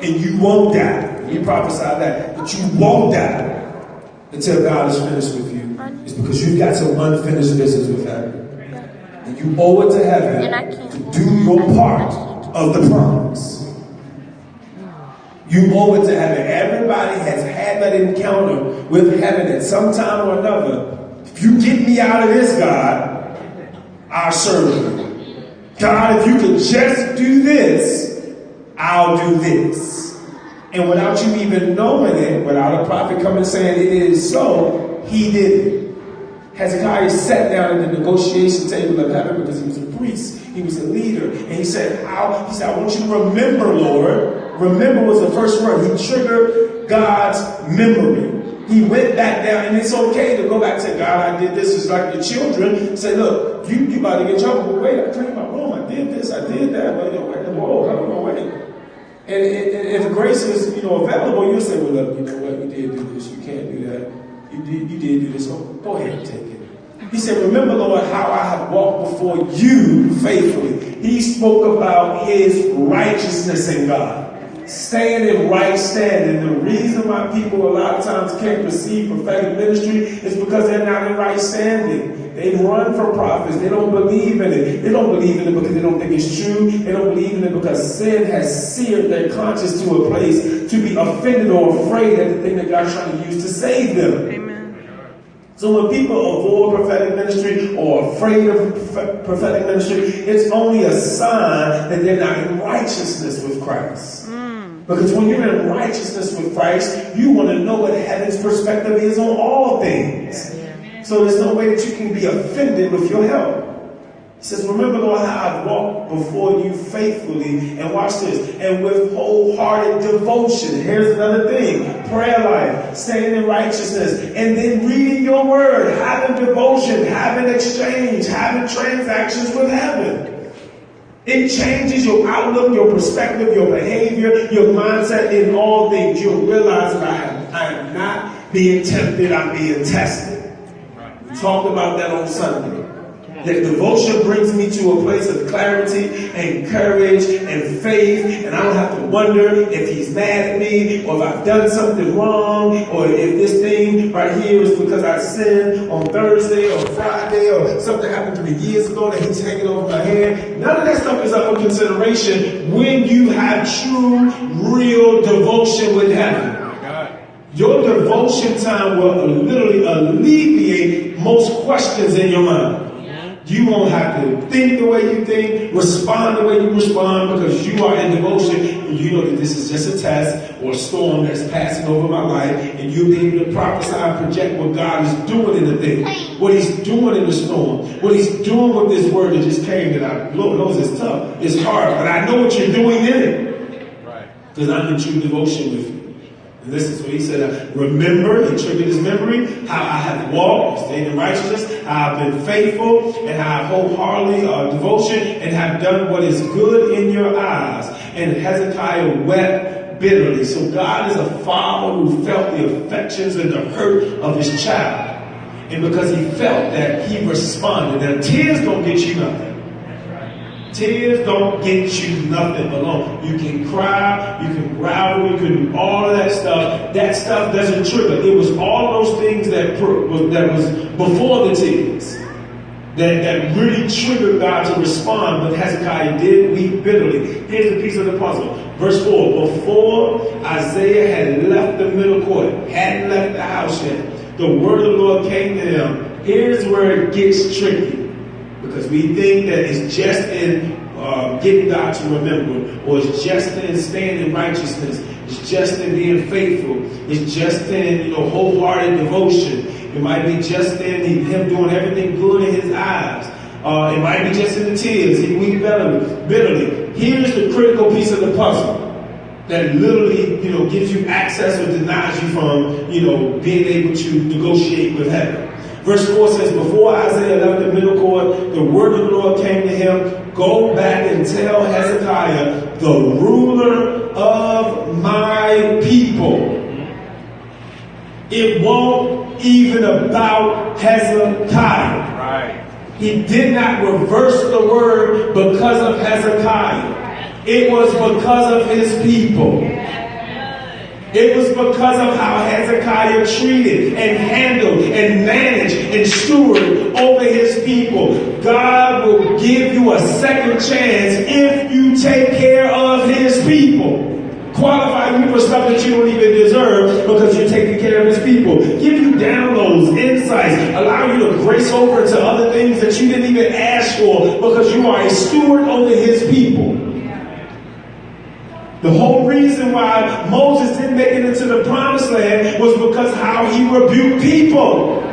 And you won't die. We prophesied that you won't die until God is finished with you. It's because you've got some unfinished business with heaven. And you owe it to heaven to do your part of the promise. You owe it to heaven. Everybody has had that encounter with heaven at some time or another. If you get me out of this, God, I'll serve you. God, if you could just do this, I'll do this. And without you even knowing it, without a prophet coming saying it is so, he did it. Hezekiah sat down at the negotiation table of heaven because he was a priest. He was a leader. And he said, He said, I want you to remember, Lord. Remember was the first word. He triggered God's memory. He went back down, and it's okay to go back and say, God, I did this. It's like your children say, look, you about to get in trouble. But wait, I cleaned my room. I did this. I did that. But whoa, wait. And if grace is, available, you'll say, well, look, you know what? You did do this. You can't do that. You did do this. So go ahead and take it. He said, remember, Lord, how I have walked before you faithfully. He spoke about his righteousness in God. Staying in right standing. The reason why people a lot of times can't receive prophetic ministry is because they're not in right standing. They run from prophets. They don't believe in it. They don't believe in it because they don't think it's true. They don't believe in it because sin has seared their conscience to a place to be offended or afraid at the thing that God's trying to use to save them. Amen. So when people avoid prophetic ministry or afraid of prophetic ministry, it's only a sign that they're not in righteousness with Christ. Because when you're in righteousness with Christ, you want to know what heaven's perspective is on all things. So there's no way that you can be offended with your help. He says, remember, Lord, how I've walked before you faithfully, and watch this, and with wholehearted devotion. Here's another thing. Prayer life, staying in righteousness, and then reading your word, having devotion, having exchange, having transactions with heaven. It changes your outlook, your perspective, your behavior, your mindset in all things. You'll realize that I am not being tempted, I'm being tested. We talked about that on Sunday. That devotion brings me to a place of clarity and courage and faith, and I don't have to wonder if he's mad at me or if I've done something wrong or if this thing right here is because I sinned on Thursday or Friday or something happened to me years ago that he's hanging over my head. None of that stuff is up for consideration when you have true, real devotion with heaven. Your devotion time will literally alleviate most questions in your mind. You won't have to think the way you think, respond the way you respond, because you are in devotion and you know that this is just a test or a storm that's passing over my life, and you'll be able to prophesy and project what God is doing in the thing, what he's doing in the storm, what he's doing with this word that just came that I, Lord knows it's tough, it's hard, but I know what you're doing in it. Right. Because I'm in true devotion with you. And this is what he said, remember, he triggered his memory, how I have walked, stayed in righteousness, how I've been faithful, and how I've wholeheartedly devotion, and have done what is good in your eyes. And Hezekiah wept bitterly. So God is a father who felt the affections and the hurt of his child. And because he felt that, he responded. Now, tears don't get you nothing. Tears don't get you nothing alone. You can cry, you can growl, you can do all of that stuff. That stuff doesn't trigger. It was all those things that was before the tears that really triggered God to respond. But Hezekiah did weep bitterly. Here's the piece of the puzzle. Verse 4. Before Isaiah had left the middle court, hadn't left the house yet, the word of the Lord came to him. Here's where it gets tricky. Because we think that it's just in getting God to remember, or it's just in staying in righteousness, it's just in being faithful, it's just in wholehearted devotion. It might be just in him doing everything good in his eyes. It might be just in the tears. He weep bitterly. Here's the critical piece of the puzzle that literally gives you access or denies you from being able to negotiate with heaven. Verse 4 says, before Isaiah left the middle court, the word of the Lord came to him, go back and tell Hezekiah, the ruler of my people. It won't even about Hezekiah. Right. He did not reverse the word because of Hezekiah. It was because of his people. It was because of how Hezekiah treated and handled and managed and stewarded over his people. God will give you a second chance if you take care of his people. Qualify you for stuff that you don't even deserve because you're taking care of his people. Give you downloads, insights, allow you to grace over to other things that you didn't even ask for because you are a steward over his people. The whole reason why Moses didn't make it into the promised land was because how he rebuked people.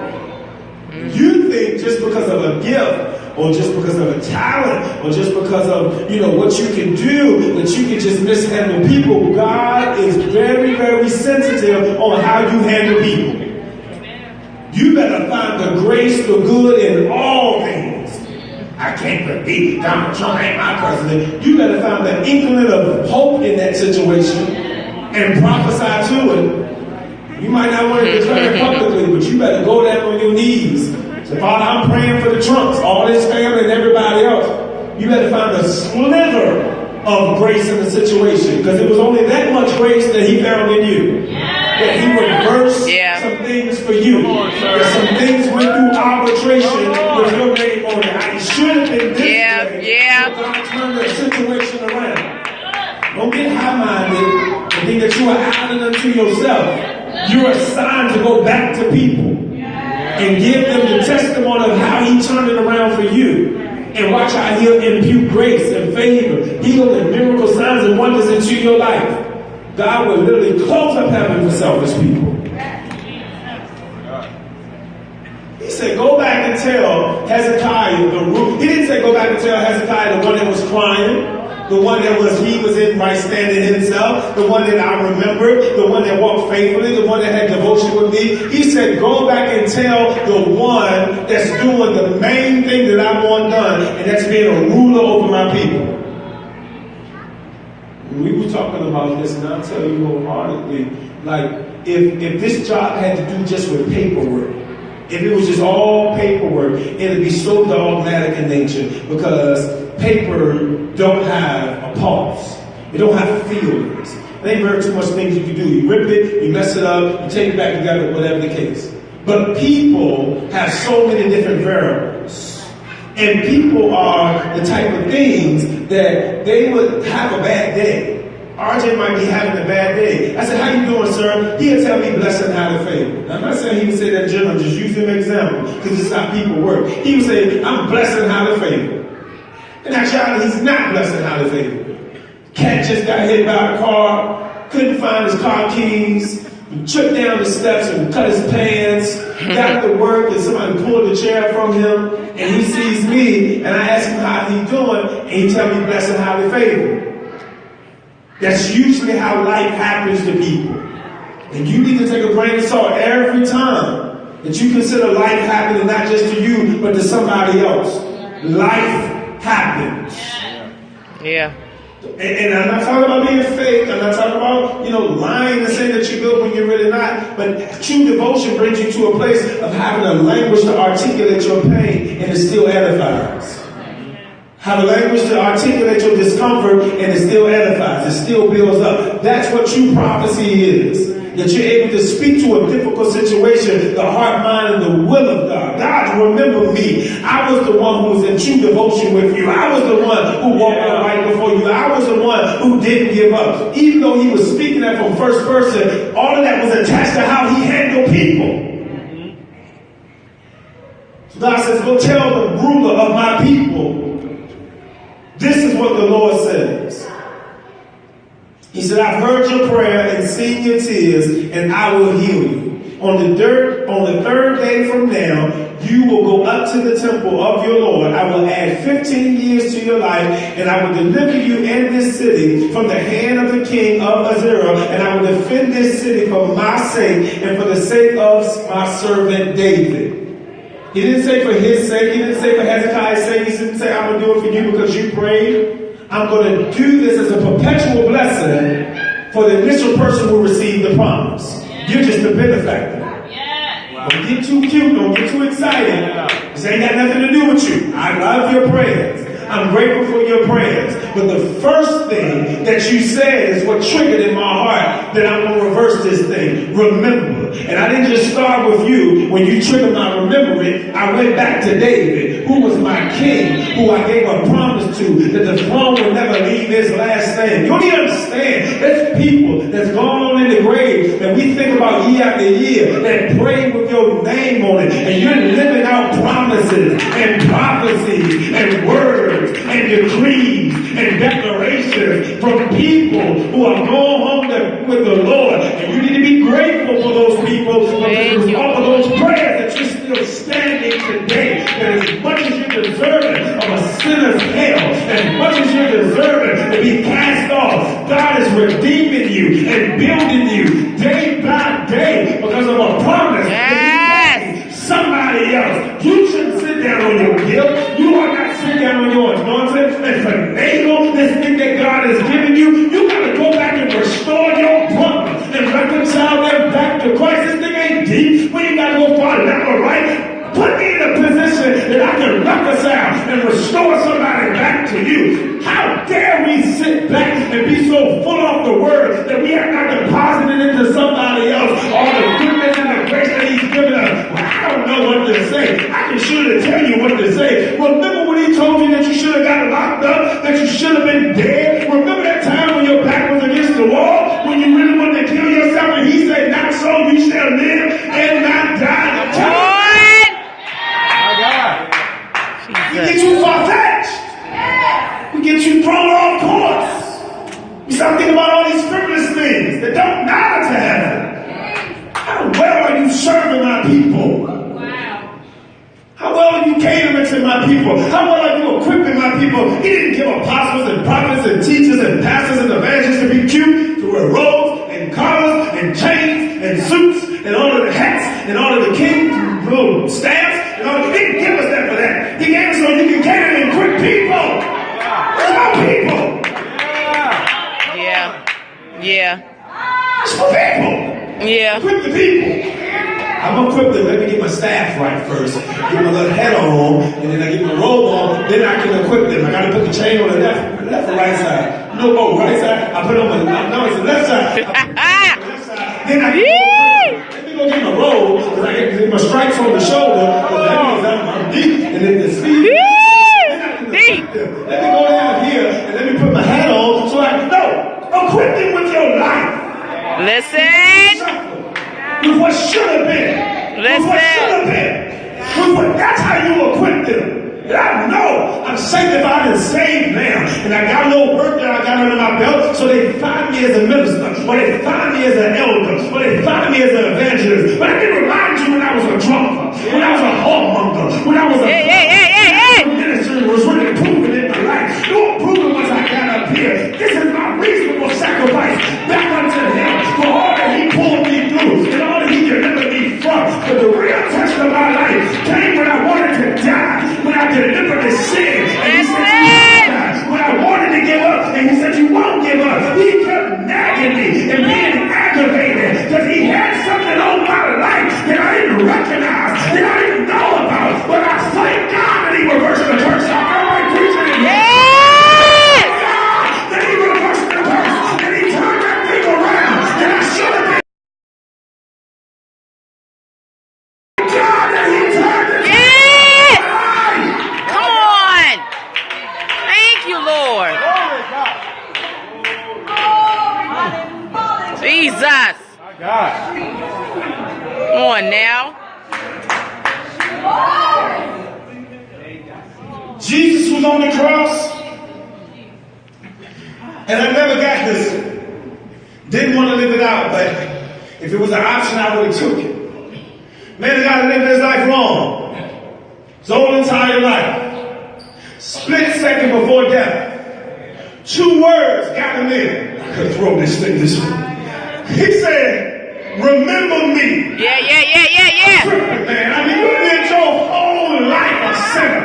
You think just because of a gift or just because of a talent or just because of, what you can do, that you can just mishandle people. God is very, very sensitive on how you handle people. You better find the grace, the good in all things. I can't believe Donald Trump ain't my president. You better find the inkling of hope in that situation and prophesy to it. You might not want to declare it publicly, but you better go down on your knees. So, Father, I'm praying for the Trumps, all his family and everybody else. You better find a slither of grace in the situation, because it was only that much grace that he found in you. That he reversed some things for you. That some things went through arbitration with your name on it. I should have been this way. So God turned the situation around. Don't get high-minded and think that you are adding unto yourself. You're assigned to go back to people and give them the testimony of how he turned it around for you. And watch how he'll impute grace and favor, healing and miracle signs and wonders into your life. God will literally close up heaven for selfish people. He said, go back and tell Hezekiah the root. He didn't say go back and tell Hezekiah the one that was crying, the one that he was in right standing himself, the one that I remembered, the one that walked faithfully, the one that had devotion with me. He said, go back and tell the one that's doing the main thing that I want done, and that's being a ruler over my people. We were talking about this, and I'll tell you wholeheartedly, like, if this job had to do just with paperwork, if it was just all paperwork, it would be so dogmatic in nature, because paper don't have a pulse. It don't have feelings. There ain't very too much things you can do. You rip it, you mess it up, you take it back together, whatever the case. But people have so many different variables. And people are the type of things that they would have a bad day. RJ might be having a bad day. I said, how you doing, sir? He'll tell me blessed and highly favored. I'm not saying he would say that general, just use him as an example, because this is how people work. He would say, I'm blessed and highly favored. In actuality, he's not blessed and highly favored. Cat just got hit by a car, couldn't find his car keys, tripped down the steps and cut his pants, got to work and somebody pulled the chair from him, and he sees me, and I ask him how he doing, and he tell me blessed and highly favored. That's usually how life happens to people. And you need to take a grain of salt every time that you consider life happening not just to you, but to somebody else. Life happens. Yeah. And I'm not talking about being fake. I'm not talking about, lying and saying that you're good when you're really not. But true devotion brings you to a place of having a language to articulate your pain, and it still edifies. Have a language to articulate your discomfort, and it still edifies. It still builds up. That's what true prophecy is. That you're able to speak to a difficult situation, the heart, mind, and the will of God. God, remember me. I was the one who was in true devotion with you. I was the one who walked right before you. I was the one who didn't give up. Even though he was speaking that from first person, all of that was attached to how he handled people. So God says, go tell the ruler of my people, this is what the Lord says. He said, I've heard your prayer and seen your tears, and I will heal you. On the third day from now, you will go up to the temple of your Lord. I will add 15 years to your life, and I will deliver you and this city from the hand of the king of Assyria, and I will defend this city for my sake and for the sake of my servant David. He didn't say for his sake. He didn't say for Hezekiah's sake. He didn't say, I'm going to do it for you because you prayed. I'm going to do this as a perpetual blessing for the initial person who received the promise. You're just a benefactor. Don't get too cute. Don't get too excited. This ain't got nothing to do with you. I love your prayers. I'm grateful for your prayers. But the first thing that you said is what triggered in my heart that I'm going to reverse this thing. Remember. And I didn't just start with you. When you triggered my remembering, I went back to David, who was my king, who I gave a promise to, that the throne would never leave his last name. You don't even understand. There's people that's gone on in the grave that we think about year after year that pray with your name on it, and you're living out promises and prophecies and words and decrees and declarations from people who are going home with the Lord. And you need to be grateful for those people, because all of those prayers that you're still standing today. And as much as you're deserving of a sinner's hell, as much as you're deserving to be cast off, God is redeeming you and building you day by day because of a promise that He gave somebody else. You shouldn't sit down on your guilt. You are not sitting down on your anointing and finagle this thing that God has given you. You got to go back and restore your brother and reconcile them back to Christ. This thing ain't deep. We ain't got to go far left or right. Put me in a position that I can reconcile and restore somebody back to you. How dare we sit back and be so full of the word that we have not deposited into somebody else all the goodness and the grace that He's given us? Well, I don't know what to say. I can surely tell you what to say. Remember when He told you that you should have got locked up, that you should have been dead? Remember that time when your back was against the wall, when you really wanted to kill yourself, and He said, not so, you shall live and not die. We get you far-fetched. We get you thrown off course. You start thinking about all these frivolous things that don't matter to heaven. How well are you serving my people? Wow. How well are you catering to my people? How well are you equipping my people? He didn't give apostles and prophets and teachers and pastors and evangelists to be cute, to wear robes and collars and chains and suits and all of the hats and all of the king's little staffs. He didn't give us that for that. He gave us so you can cater and equip people. It's our people. Yeah. It's for people. Yeah. Equip the people. I'm going to equip them. Let me get my staff right first. Get my little head on, and then I get my robe on. Then I can equip them. I got to put the chain on the left or right side. No, right side. I put it on it's the left side. Left side. Then I get go get my robe, because I get my stripes on the shoulder, because that means I'm deep, and then the sleeve. Let me go down here, and let me put my hat on, so I can equip them with your life. Listen. With what should have been. Listen. With what should have been. That's how you equip them. And I know I'm sanctified and saved now. And I got no work that I got under my belt. So they find me as a minister. Or they find me as an elder. Or they find me as an evangelist. But I can remind you when I was a drunker. When I was a whoremonger. When I was a minister was really proving in my life. Don't prove it once I got up here. This is my reasonable sacrifice back unto Him for all that He pulled me through and all that He delivered me from. But the real test of my life came when I wanted to die. When I deliberately sinned, and He said, you won't die. When I wanted to give up, and He said, you won't give up. He kept nagging me and being aggravated because He had something on my life that I didn't recognize, that I didn't know about. But I thank God that He reversed the curse. I felt like preaching it. That He reversed the curse, and He turned that thing around, and I should have been. God, that He turned it. Lord. Jesus. Come on now. Jesus was on the cross, and I never got this. Didn't want to live it out, but if it was an option, I would have took it. Man, got to live his life long. His whole entire life. Split second before death. 2 words got him in. I could throw this thing this way. He said, remember me. Yeah. Man, I mean, you lived your whole life a sinner.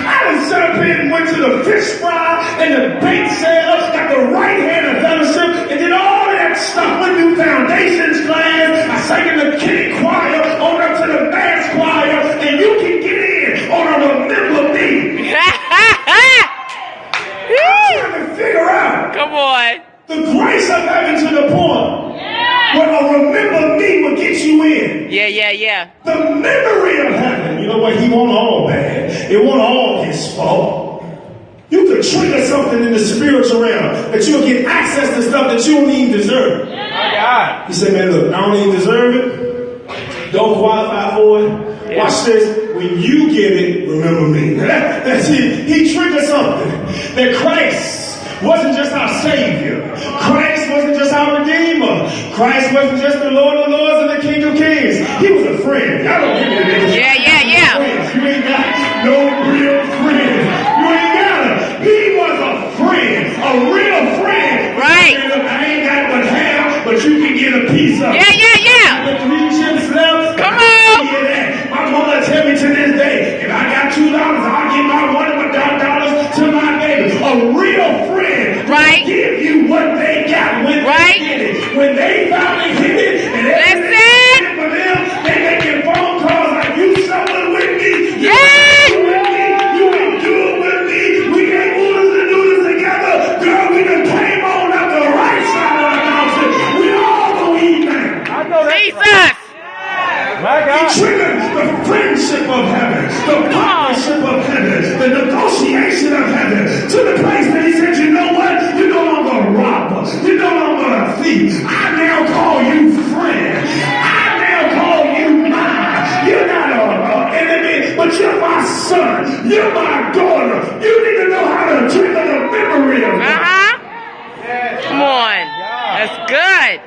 I done sat up here and went to the fish fry and the bait sale, got the right hand of fellowship, and did all of that stuff. Went through foundations class. I sang in the kiddie choir, on up to the mass choir, and you can get in on a remember me. I'm trying to figure out. Come on. The grace of heaven to the point where a when? Yeah. The memory of heaven. You know what? He won't all bad. It won't all his fault. You could trigger something in the spiritual realm that you'll get access to stuff that you don't even deserve. God. He said, man, look, I don't even deserve it. Don't qualify for it. Yeah. Watch this. When you get it, remember me. That's it. He triggered something. That Christ wasn't just our Savior. Christ wasn't just our Redeemer. Christ wasn't just the Lord of Lords and the King of Kings. He was a friend. Y'all don't give me that. Yeah. Friends. You ain't got no real friends. You ain't got him. He was a friend. A real friend. Right. Look, I ain't got but half, but you can get a piece of it. Yeah. The 3 chips left. Come on. Hear that. My mama tell me to this day, if I got $2, I'll give my $1 to my baby. A real friend Right. will give you what they got when Right. they get it. When they finally hit it, and everything for them, they making phone calls like, you something with me. You Yes. with me. You ain't do it with me. We ain't moving to do this together. Girl, we done came on up the right side of the mountain. We all gonna eat now. I know that. Jesus. My He God. triggered the friendship of heaven, the partnership of heaven, the negotiation of heaven, to the place that he said, you know what? You're no longer a robber. You're no longer a thief. I now call you friend. I now call you mine. You're not an enemy, but you're my son. You're my daughter. You need to know how to trigger the memory of God. Come on. That's good.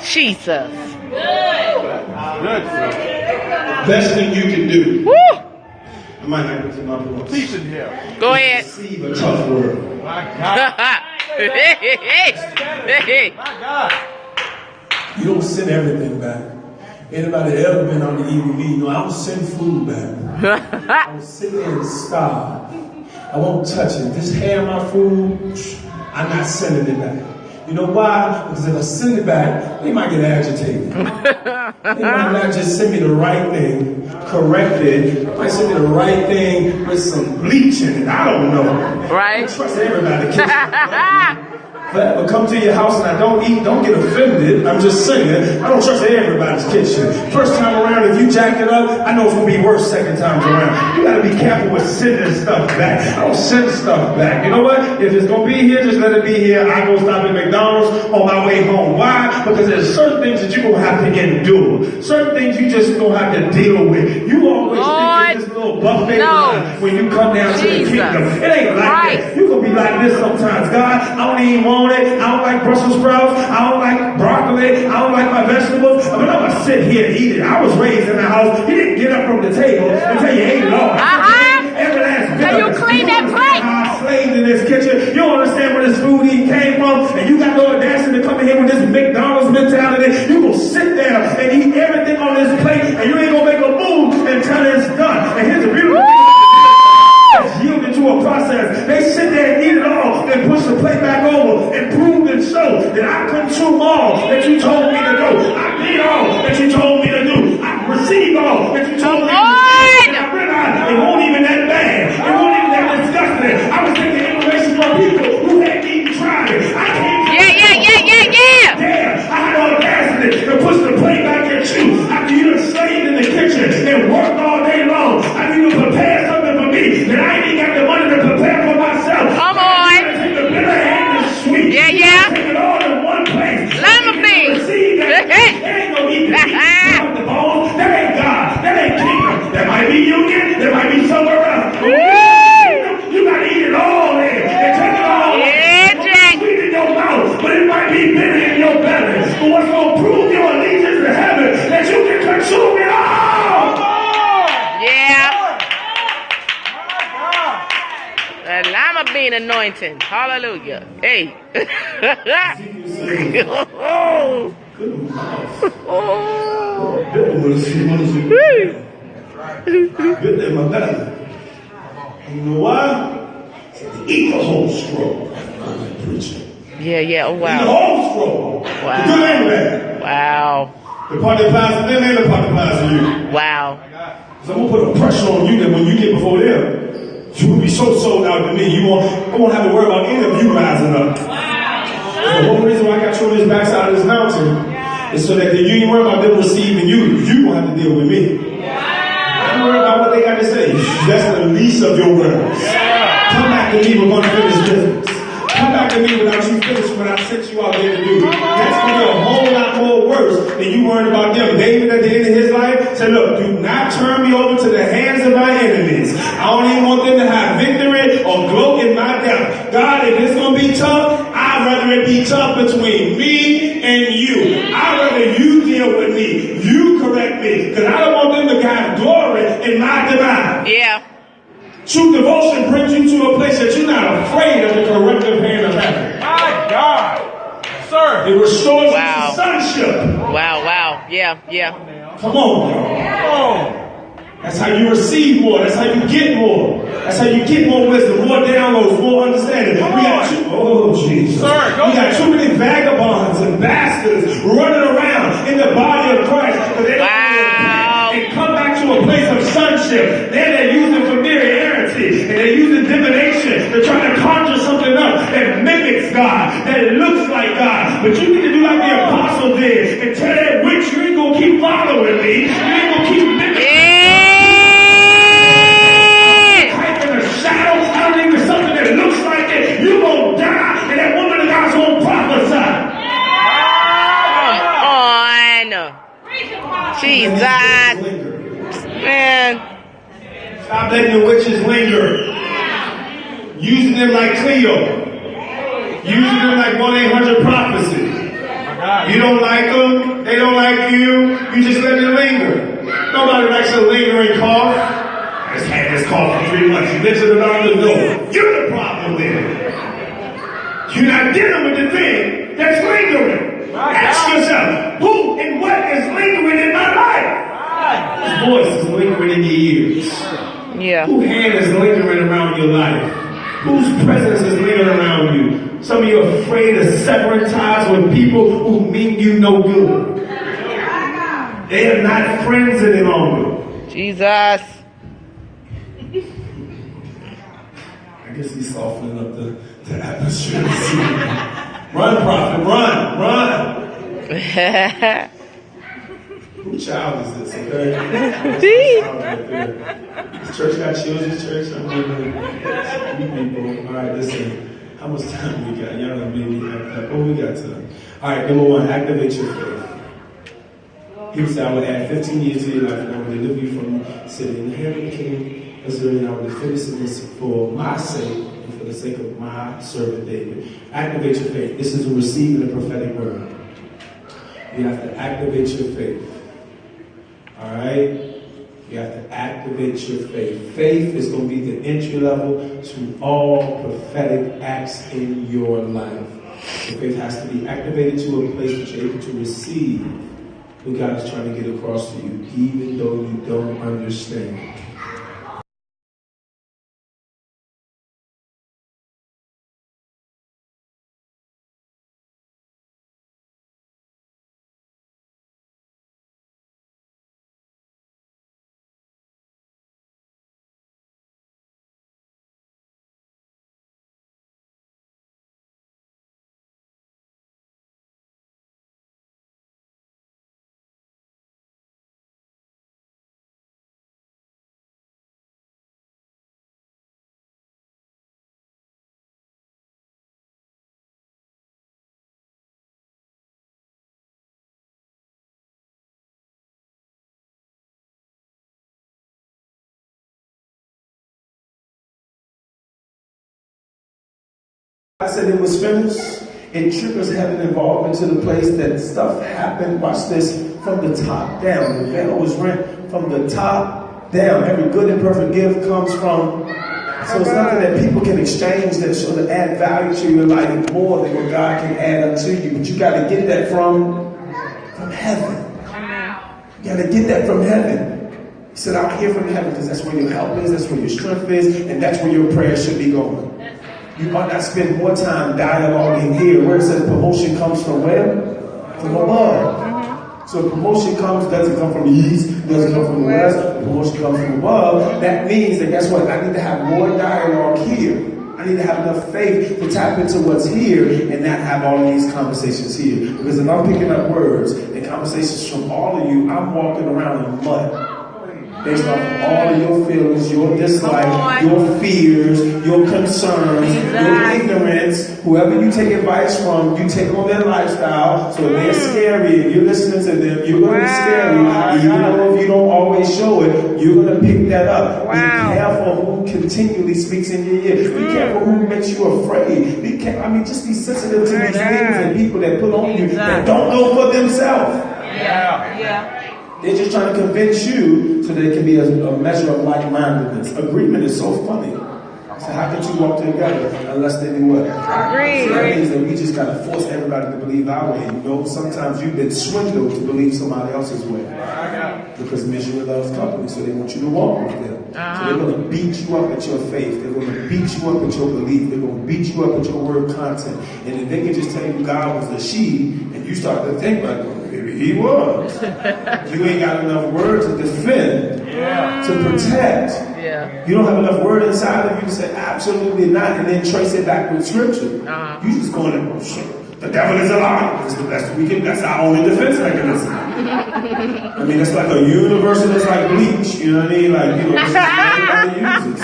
Jesus. Good. Best thing you can do. Woo. I might not get to my point. Teach in here. Go ahead. Receive a tough word. My God. Hey. My God. You don't send everything back. Anybody ever been on the eating meat? No, I don't send food back. I will sit there and starve. I won't touch it. Just have my food. I'm not sending it back. You know why? Because if I send it back, they might get agitated. They might not just send me the right thing, correct it. They might send me the right thing with some bleach in it. I don't know. I Right. don't trust everybody. If I ever come to your house and I don't eat, don't get offended. I'm just saying, I don't trust everybody's kitchen. First time around, if you jack it up, I know it's going to be worse second times around. You got to be careful with sending stuff back. I don't send stuff back. You know what? If it's going to be here, just let it be here. I go stop at McDonald's on my way home. Why? Because there's certain things that you're going to have to endure. Certain things you just going to have to deal with. You always think it's this little buffet line when you come down to the kingdom. It ain't like that. You're going to be like this sometimes. God, I don't even want it. I don't like Brussels sprouts. I don't like broccoli. I don't like my vegetables. But I'm going to sit here and eat it. I was raised in the house. You didn't get up from the table until you ate it all. Every last bit. So you clean that plate. I slaved in this kitchen. You don't understand where this food even came from. And you got no audacity to come in here with this McDonald's mentality. You gonna sit there and eat everything on this plate, and you ain't gonna make a move until it's done. And here's the beautiful thing. It's yielded to a process. They sit there and eat it all, then push the plate back over and prove and show that I consume all that you told me to do. I did all that you told me to do. I received all that you told me to do. And I realized it won't even that bad. It won't even that disgusting. I was taking information from people who hadn't even tried it. I can't. Yeah. Damn, I had the audacity to push the plate back at you after you done slaved in the kitchen and worked all day long. I need to prepare something for me that I ain't even got the money to prepare for myself. Come on. Take the bitter and the sweet. Yeah. Take it all in one place. Lima beans. Receive that. There ain't no eating the meat off the bone. That ain't God. That ain't kingdom. That might be union. That might be somewhere else. You gotta eat it all in and take it all. Yeah, Jack. Sweet in your mouth, but it might be bitter in your belly. But what's gonna prove your allegiance to heaven that you can consume it all? Yeah. The lima bean anointing. Hallelujah. Hey. Oh. Good mouth. Oh. Good in my belly. And you know why? Eat the whole scroll. I'm preaching. Yeah. Oh, Eat the wow. whole scroll. Wow. The good and bad. Wow. The part that applies to them and the part that applies to you. Wow. So I'm gonna put a pressure on you that when you get before them, you will be so sold out to me. I won't have to worry about any of you rising up. The whole reason why I got you on this backside of this mountain It's so that you ain't worried about them receiving you. You gonna have to deal with me. I'm worried about what they got to say. That's the least of your worries. Come back to me with unfinished business. Come back to me without you finishing what I sent you out there to do. That's going to be a whole lot more worse than you worried about them. David at the end of his life said, look, do not turn me over to the hands of my enemies. I don't even want them to have victory or gloat in my death. God, if it's going to be tough, I'd rather it be tough between me and you. I'd rather you deal with me. You correct me. Because I don't want them to have glory in my demise. Yeah. True devotion brings you to a place that you're not afraid of the corrective hand of heaven. My God. Sir. It restores you to sonship. Wow. Yeah. Come on, y'all. That's how you receive more. That's how you get more. That's how you get more wisdom, more downloads, more understanding. We got Jesus. Sir, we got too many vagabonds and bastards running around in the body of Christ. They don't and come back to a place of sonship. They're using familiarity and they're using divination. They're trying to conjure something up that mimics God, that looks like God. But you need to do like the apostle did and tell that witch, you ain't gonna keep following me. You ain't gonna keep mimicking. Type in a shadow. I don't need something that looks like it. You gonna die, and that woman of God's gonna prophesy. Come on, Jesus, man. Stop letting the witches linger. Using them like Cleo. Using them like 1-800-prophecy. You don't like them, they don't like you, you just let it linger. Nobody likes a lingering cough. I just had this cough for 3 months. You been to the doctor? No. You're the problem then. You're not dealing with the thing that's lingering. Ask yourself, who and what is lingering in my life? Whose voice is lingering in your ears? Yeah. Whose hand is lingering around your life? Whose presence is lingering around you? Some of you are afraid of severing ties with people who mean you no good. They are not friends any longer. Jesus. I guess he's softening up the atmosphere. Run, prophet, run. Who child is this, okay? This church got children's church. I'm giving you people. All right, listen. How much time we got? Y'all gonna be me act up. Oh, we got time. All right, number one, activate your faith. He said, I would add 15 years to your life and I would deliver you from sitting in the hand of the king of Syria, and I would finish this for my sake and for the sake of my servant David. Activate your faith. This is a receiving a prophetic word. You have to activate your faith. All right? You have to activate your faith. Faith is going to be the entry level to all prophetic acts in your life. Your faith has to be activated to a place that you're able to receive what God is trying to get across to you, even though you don't understand. I said it was finished. It triggers heaven involvement to the place that stuff happened. Watch this, from the top down. The veil was rent from the top down. Every good and perfect gift comes from. So it's nothing that people can exchange that should add value to your life more than what God can add unto you. But you got to get that from heaven. You got to get that from heaven. He said, I'll hear from heaven because that's where your help is, that's where your strength is, and that's where your prayer should be going. You ought not spend more time dialoguing here. Where it says promotion comes from where? From above. So if promotion doesn't come from the east, doesn't come from the west, the promotion comes from above. That means that guess what? I need to have more dialogue here. I need to have enough faith to tap into what's here and not have all of these conversations here. Because if I'm picking up words and conversations from all of you, I'm walking around in mud. Based off of all of your feelings, your dislike, your fears, your concerns, your ignorance. Whoever you take advice from, you take on their lifestyle. So they're scary and you're listening to them, you're going to be scary. Even though if you don't always show it, you're going to pick that up. Be careful who continually speaks in your ear. Be careful who makes you afraid. Just be sensitive to these things and people that put on you that don't know for themselves. They're just trying to convince you so there can be a measure of like-mindedness. Agreement is so funny. So how can you walk together unless they do what? Agree. So that means that we just got to force everybody to believe our way. You know, sometimes you've been swindled to believe somebody else's way. Because misery loves company, so they want you to walk with them. So they're going to beat you up at your faith. They're going to beat you up at your belief. They're going to beat you up at your word content. And if they can just tell you God was the she, and you start to think like, maybe he was. You ain't got enough word to defend, to protect. You don't have enough word inside of you to say absolutely not, and then trace it back with scripture. You just going to, oh, shit, the devil is a lie. That's the best we can. That's our only defense mechanism. I mean, it's like a universal. It's like bleach. You know what I mean? Like, you know, this is what everybody uses.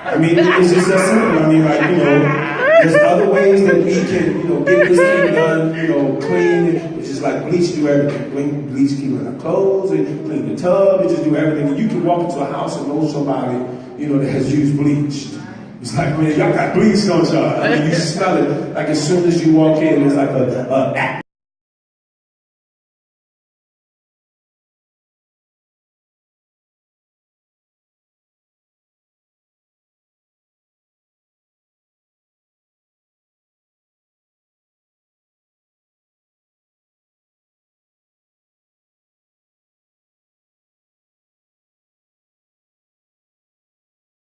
I mean, it's just that simple. I mean, like, you know, there's other ways that we can, you know, get this thing done, you know, clean. It's just like bleach, do everything. Bleach, clean our clothes, and clean the tub, and just do everything. And you can walk into a house and know somebody, you know, that has used bleach. It's like, man, y'all got bleach, don't y'all? I mean, you smell it. Like as soon as you walk in, there's like a act.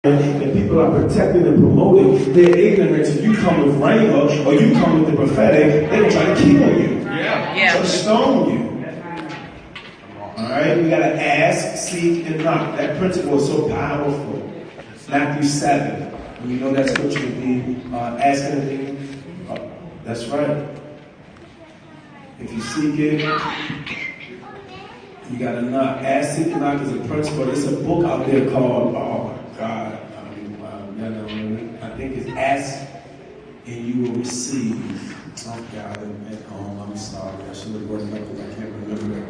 And people are protecting and promoting their ignorance. If you come with Rhema or you come with the prophetic, they're trying to kill you. Or stone you. Alright? We gotta ask, seek, and knock. That principle is so powerful. Matthew 7. And you know that scripture would be asking a thing. Oh, that's right. If you seek it, you gotta knock. Ask, seek, and knock is a principle. There's a book out there called, God, I think it's Ask and You Will Receive. Oh God, at home, I'm sorry. I should have worked up because I can't remember.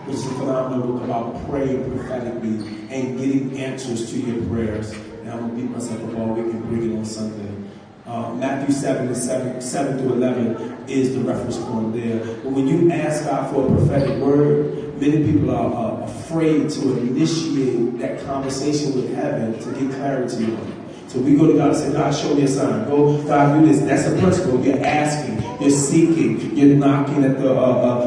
It's a phenomenal book about praying prophetically and getting answers to your prayers. And I'm going to beat myself up all week and bring it on Sunday. Matthew 7 through 11 is the reference point there. But when you ask God for a prophetic word, many people are afraid to initiate that conversation with heaven to get clarity on it. So we go to God and say, God, show me a sign. Go, God, do this. That's a principle. You're asking, you're seeking, you're knocking at the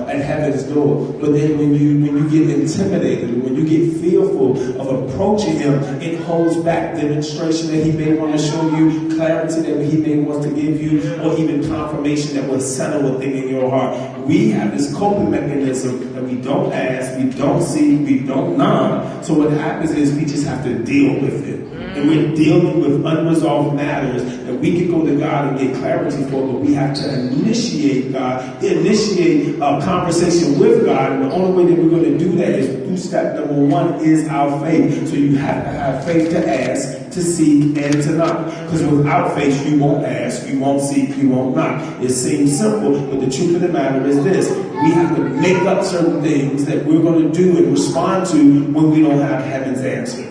at heaven's door. But then when you get intimidated, when you get fearful of approaching Him, it holds back demonstration that He may want to show you, clarity that He may want to give you, or even confirmation that will settle a thing in your heart. We have this coping mechanism that we don't ask, we don't seek, we don't knock. So what happens is we just have to deal with it. And we're dealing with unresolved matters that we can go to God and get clarity for, but we have to initiate a conversation with God. And the only way that we're going to do that is through step number 1 is our faith. So you have to have faith to ask, to seek, and to knock. Because without faith, you won't ask, you won't seek, you won't knock. It seems simple, but the truth of the matter is this. We have to make up certain things that we're going to do and respond to when we don't have heaven's answer.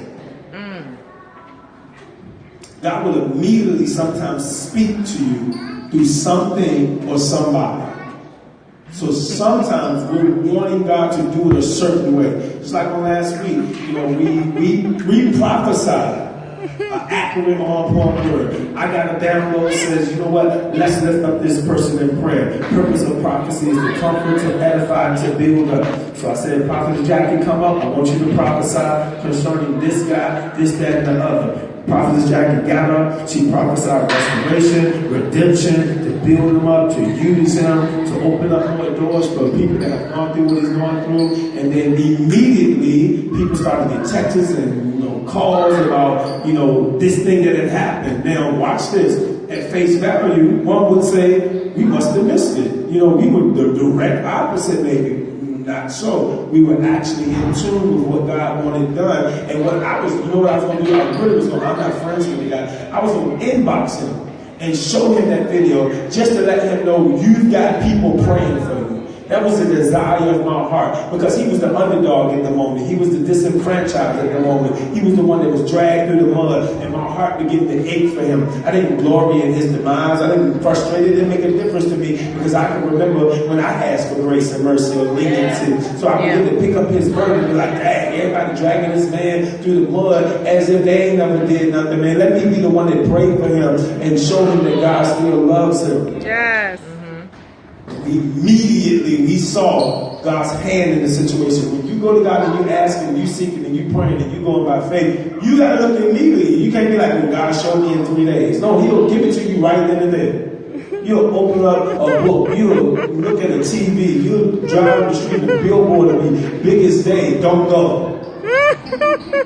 God will immediately sometimes speak to you through something or somebody. So sometimes we're wanting God to do it a certain way. Just like on last week, you know, we prophesied an accurate, on-point word. I got a download that says, you know what, let's lift up this person in prayer. The purpose of prophecy is to comfort, to edify, and to build up. So I said, Prophet Jackie, come up. I want you to prophesy concerning this guy, this, that, and the other. Prophetess Jackie got up. She prophesied restoration, redemption, to build him up, to use him, to open up more doors for people that have gone through what he's gone through. And then immediately, people started to get texts and calls about this thing that had happened. Now watch this. At face value, one would say we must have missed it. We were the direct opposite, maybe. Not so. We were actually in tune with what God wanted done. And what I was, what I was going to do? I'm not friends with the guy. I was going to inbox him and show him that video just to let him know you've got people praying for you. That was the desire of my heart, because he was the underdog in the moment. He was the disenfranchised at the moment. He was the one that was dragged through the mud, and my heart began to ache for him. I didn't glory in his demise. I didn't frustrate it. It didn't make a difference to me, because I can remember when I asked for grace and mercy or leniency. So I began to pick up his burden and be like, dang, everybody dragging this man through the mud as if they ain't never did nothing, man. Let me be the one that prayed for him and show him that God still loves him. Yes. Immediately we saw God's hand in the situation. When you go to God and you ask Him, you seek Him, and you praying, and you going by faith, you got to look immediately. You can't be like, well, God showed me in 3 days. No, He'll give it to you right then and there. You'll open up a book. You'll look at a TV. You'll drive on the street, the billboard will be biggest day. Don't go.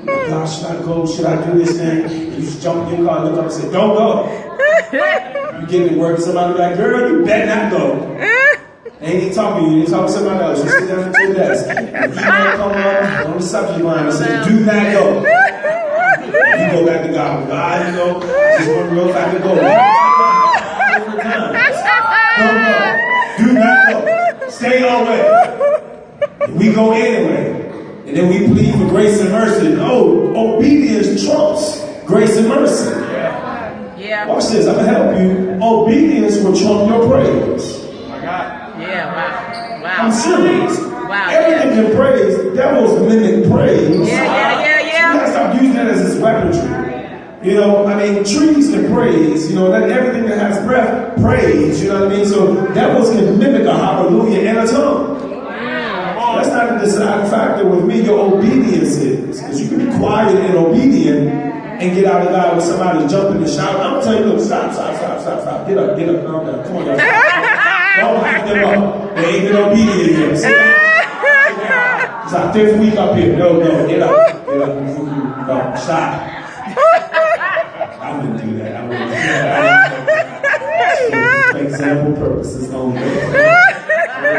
God, should I go? Should I do this thing? And you just jump in your car and look up and say, don't go. You get to work, somebody like, girl, you better not go. They ain't talking to you, they talk to somebody else. You sit down at your desk. An email come up on the subject line and say, do not go. You go back to God. God, just want to real back to go. Don't go. Do not go. Stay your way. We go anyway. And then we plead for grace and mercy. Oh, obedience trumps grace and mercy. Yeah. Watch this, I'm going to help you. Obedience will trump your praise. Yeah, wow. I'm serious. Wow. Everything can praise. The devil's mimic praise. Yeah. You gotta stop using that as his weaponry. Trees can praise. Let everything that has breath praise. You know what I mean? So devils can mimic a hallelujah and a tongue. That's not a deciding factor with me. Your obedience is. Because you can be quiet and obedient and get out of God with somebody jumping and shouting. I'm gonna tell you, look, stop. Get up, calm down. Come on, y'all. Don't hype them up. They ain't been obedient yet. Sit down. It's our 5th week up here. No, get up. No, stop. I wouldn't do that. For example purposes only. I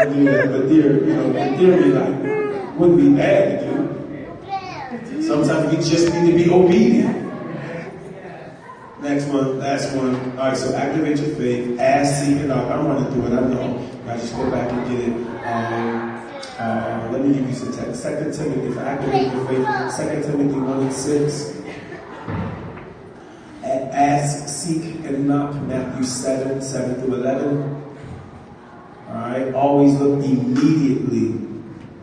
wouldn't do that. But in theory, wouldn't be bad to do. Sometimes we just need to be obedient. Next one, last one. All right, so activate your faith. Ask, seek, and knock. I'm running through it. I know. I just go back and get it. Let me give you some text. 2 Timothy, for activate your faith. 2 Timothy 1:6. Ask, seek, and knock. Matthew 7:7-11. All right. Always look immediately.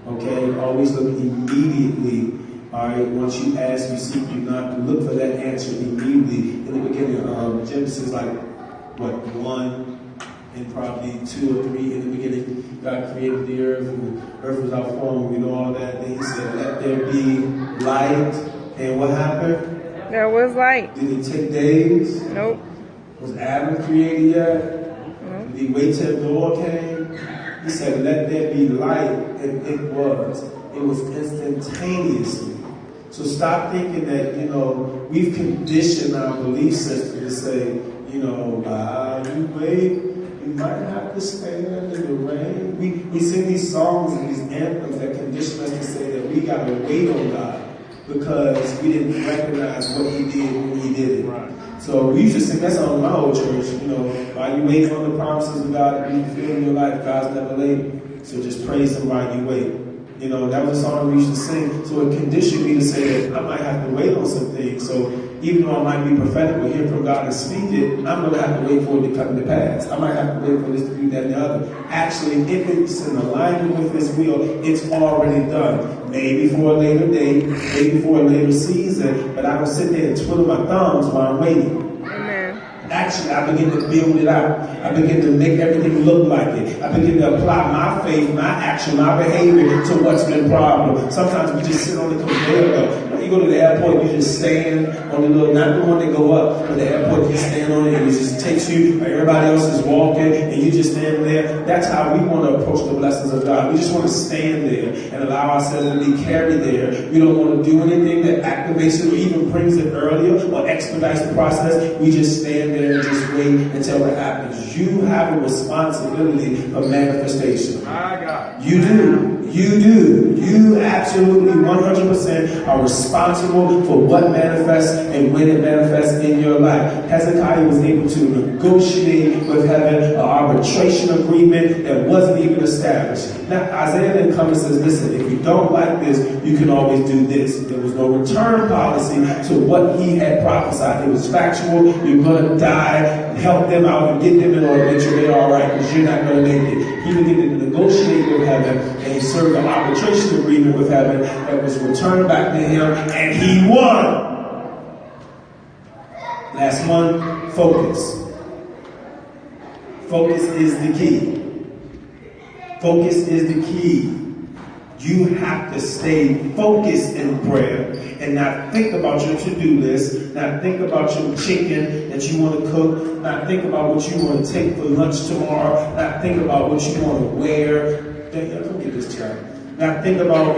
Okay. Always look immediately. All right, once you ask, you seek, you knock, you look for that answer immediately. In the beginning, Genesis 1, and probably 2 or 3. In the beginning, God created the earth, and the earth was out formed, all that. And He said, let there be light. And what happened? There was light. Did it take days? Nope. Was Adam created yet? Did He wait till Noah came? He said, let there be light, and it was. It was instantaneously. So stop thinking that, we've conditioned our belief system to say, while you wait, you might have to stand in the rain. We sing these songs and these anthems that condition us to say that we got to wait on God because we didn't recognize what He did when He did it. Right. So we used to sing that song in my old church, while you wait on the promises of God to be fulfilled in your life, God's never late. So just praise Him while you wait. That was a song we used to sing. So it conditioned me to say that I might have to wait on some things. So even though I might be prophetic or hear from God and speak it, I'm going to have to wait for it to come to pass. I might have to wait for this to do that and the other. Actually, if it's in alignment with His will, it's already done. Maybe for a later date, maybe for a later season, but I don't sit there and twiddle my thumbs while I'm waiting. Actually, I begin to build it out. I begin to make everything look like it. I begin to apply my faith, my action, my behavior to what's been problem. Sometimes we just sit on the conveyor belt. You go to the airport, you just stand on the little, not the one that go up, but the airport, you stand on it, and it just takes you, everybody else is walking, and you just stand there. That's how we want to approach the blessings of God. We just want to stand there and allow ourselves to be carried there. We don't want to do anything that activates it or even brings it earlier or expedites the process. We just stand there and just wait until it happens. You have a responsibility of manifestation. You do. You do. You absolutely 100% are responsible for what manifests and when it manifests in your life. Hezekiah was able to negotiate with heaven an arbitration agreement that wasn't even established. Now, Isaiah then comes and says, listen, if you don't like this, you can always do this. There was no return policy to what he had prophesied. It was factual. You're going to die. Help them out and get them in order to make sure they're all right, because you're not going to make it. He began to negotiate with heaven, and he served an arbitration agreement with heaven that was returned back to him, and he won. Last one, focus. Focus is the key. Focus is the key. You have to stay focused in prayer and not think about your to-do list, not think about your chicken that you want to cook, not think about what you want to take for lunch tomorrow, not think about what you want to wear. Come get this child. Not think about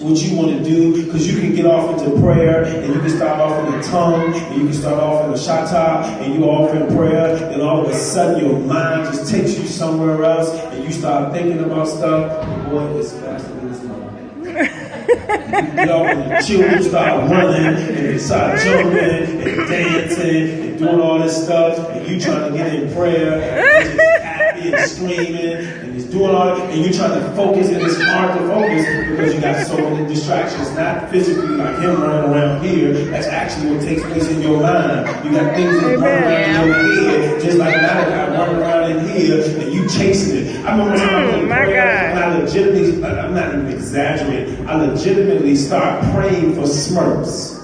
what you want to do, because you can get off into prayer and you can start off in the tongue and you can start off in the shatta and you off in prayer, and all of a sudden your mind just takes you somewhere else and you start thinking about stuff. Boy, it's faster than this moment. You know, when the children start running and they start jumping and dancing and doing all this stuff, and you trying to get in prayer and you're just happy and screaming and he's doing all that, and you're trying to focus, and it's hard to focus because you got so many distractions, not physically like him running around here. That's actually what takes place in your mind. You got things that run around in your head, just like Malachi running around in here and you chasing it. I remember time and I legitimately, I'm not even exaggerating, I legitimately start praying for Smurfs.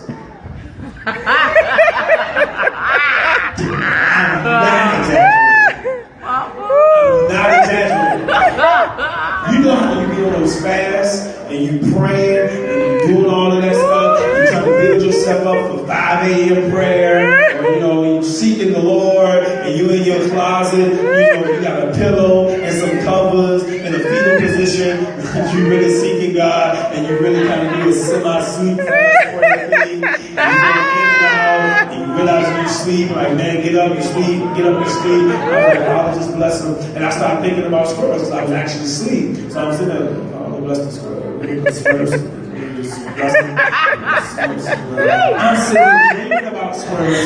I'm not exaggerating. Not exaggerating. You know how you be on those fasts and you praying and you doing all of that stuff, and you trying to build yourself up for 5 a.m. prayer, or you seeking the Lord, and you in your closet, you got a pillow and some covers in a fetal position, and you really seeking God, and you really kind of do a semi-sweet fast prayer thing, and you realize when you sleep, like, man, get up, you sleep, get up, you sleep. I was like, Father, just bless them. And I started thinking about squirrels because I was actually asleep. So I'm sitting there, Father, bless the squirrel. I'm sitting dreaming about squirrels,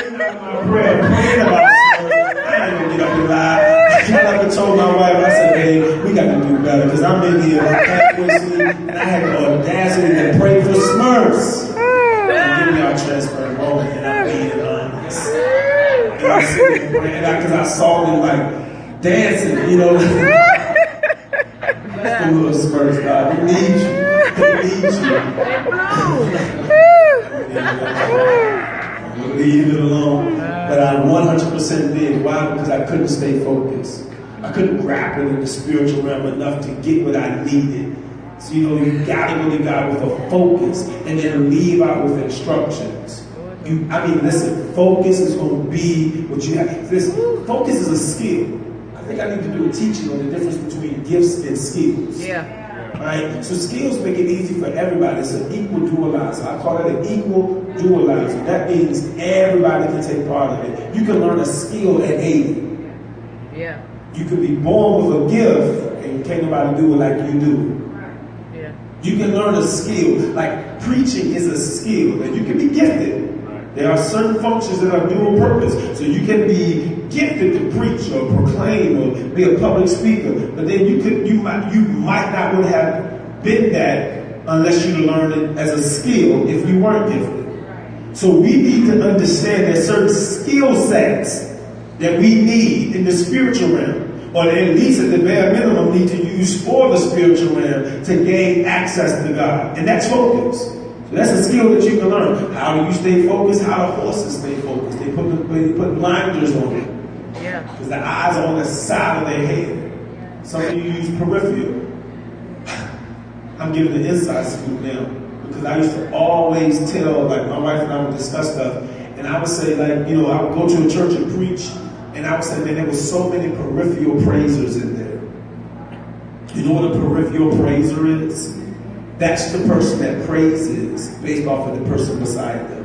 dreaming about my prayer, praying about squirrels. I ain't gonna get up and lie. I like I told my wife, I said, hey, we got to do better, because I'm in here halfway asleep, and I had the audacity to pray for Smurfs. Give me our transparent moment, and I'm being honest. And I'm sitting there praying, because I saw them like dancing, That's the little Smurfs, God. We need you. We need you. Leave it alone. But I 100% did. Why? Because I couldn't stay focused. I couldn't grapple in the spiritual realm enough to get what I needed. So, you got to go to God with a focus and then leave out with instructions. Listen, focus is going to be what you have. Listen, focus is a skill. I think I need to do a teaching on the difference between gifts and skills. Yeah. Right? So skills make it easy for everybody. It's an equal dualizer. I call it an equal dualizer. That means everybody can take part of it. You can learn a skill at 80. Yeah. You could be born with a gift and can't nobody do it like you do. Yeah. You can learn a skill. Like preaching is a skill, and you can be gifted. There are certain functions that are dual purpose. So you can be gifted to preach or proclaim or be a public speaker, but then you might not would have been that unless you learned it as a skill if you weren't gifted. So we need to understand there's certain skill sets that we need in the spiritual realm, or at least at the bare minimum need to use for the spiritual realm to gain access to God. And that's focus. So that's a skill that you can learn. How do you stay focused? How do horses stay focused? They put blinders on it. Yeah. Because the eyes are on the side of their head. Some of you use peripheral. I'm giving the inside scoop now. Because I used to always tell, like my wife and I would discuss stuff, and I would say, like, you know, I would go to a church and preach, and I would say, man, there was so many peripheral praisers in there. You know what a peripheral praiser is? That's the person that praises based off of the person beside them.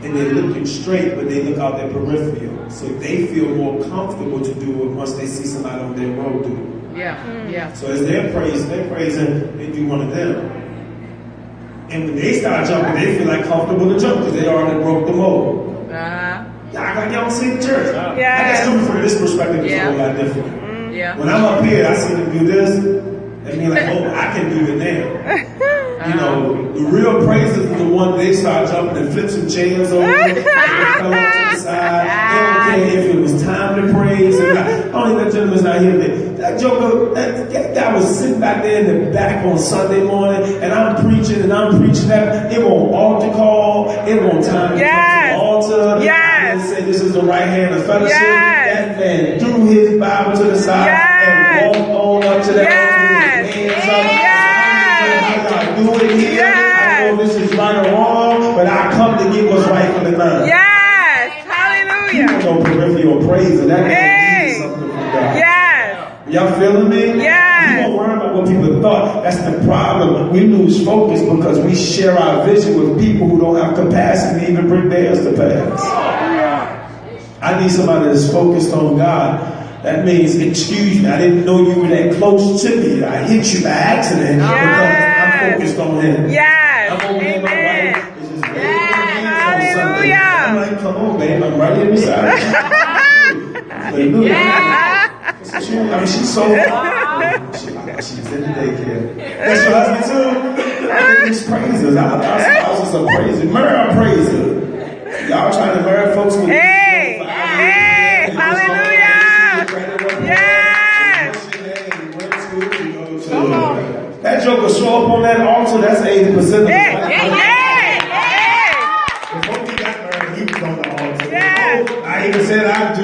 And they're looking straight, but they look out their peripheral. So they feel more comfortable to do it once they see somebody on their road do it. Yeah. So as they're praising, they do one of them. And when they start jumping, they feel like comfortable to jump because they already broke the mold. Like y'all see the church. I guess coming from this perspective is a whole lot different. When I'm up here, I see them do this, and be like, oh, I can do it now. You know, the real praisers is the one they start jumping and flip some chairs over, and they fell off to the side. They don't care if it was time to praise. And I think that gentleman's not here today. That joker, that guy was sitting back there in the back on Sunday morning, and I'm preaching that. It won't altar call. It won't time to come to the altar. And say this is the right hand of fellowship. That man threw his Bible to the side and walked on up to the altar with his hands up. I do it here. I know this is right or wrong, but I come to get what's right for the man. Hallelujah. You don't know peripheral praise, and that means something from God. Y'all feeling me? You don't worry about what people thought. That's the problem. We lose focus because we share our vision with people who don't have capacity to even bring theirs to pass. I need somebody that's focused on God. That means, excuse me, I didn't know you were that close to me. I hit you by accident because I'm focused on Him. I'm over there, my wife is just waving her hands on something. I'm like, come on, babe, I'm right here beside you. Hallelujah. I mean, she's so she's in the daycare. That's your husband too? He's praisers. Our spouses are praisers. Marry a praiser. Y'all trying to marry folks with hallelujah. That joker show up on that altar, that's 80% of the Before we got married, he was on the altar. I even said I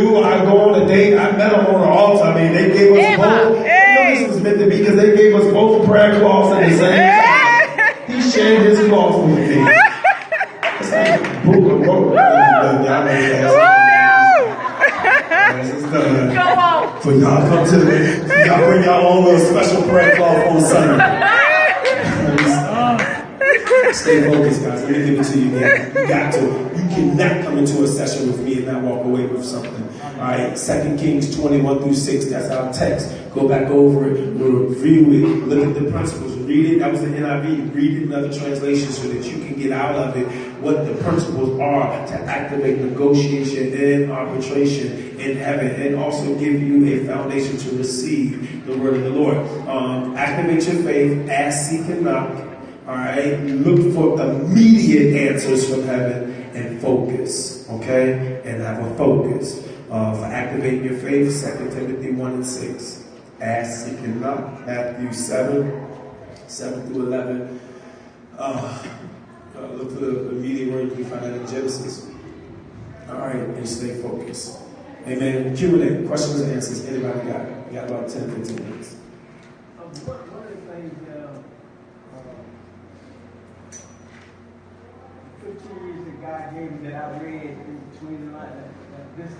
go on a date. I met him on the altar. I mean, they gave us both. This was meant to be because they gave us both prayer cloths at the same time. He shared his cloth with me. It's like a book of rope. For y'all come to me, y'all bring y'all own little special prayer cloth on Sunday. Stay focused, guys. Let me give it to you again. You got to. You cannot come into a session with me and not walk away with something. All right, 2 Kings 21-6. That's our text. Go back over it, review it, look at the principles, read it. That was the NIV. Read it in other translations so that you can get out of it what the principles are to activate negotiation and arbitration in heaven, and also give you a foundation to receive the word of the Lord. Activate your faith, ask, seek, and knock. All right, look for immediate answers from heaven and focus, okay? And have a focus. For activating your faith, 2 Timothy 1-6. Ask, seek, and knock. Matthew 7-11. Look for the immediate word you can find that in Genesis. All right, and stay focused. Amen. Q&A, questions and answers. Anybody got it? We got about 10-15 minutes. One of the things, 15 years that God gave me that I read in between the lines, this is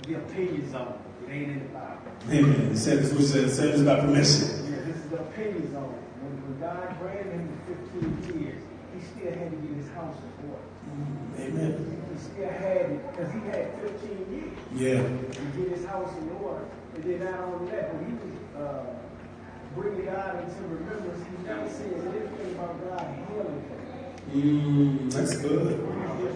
the opinion zone. It ain't in the Bible. Amen. It says it's about permission. Yeah, this is the opinion zone. When God granted him the 15 years, he still had to get his house in order. Amen. He still had it because he had 15 years. Yeah. To get his house in order. And then not only that, but he was bringing God into remembrance. He never said anything about God healing him. That's good. He was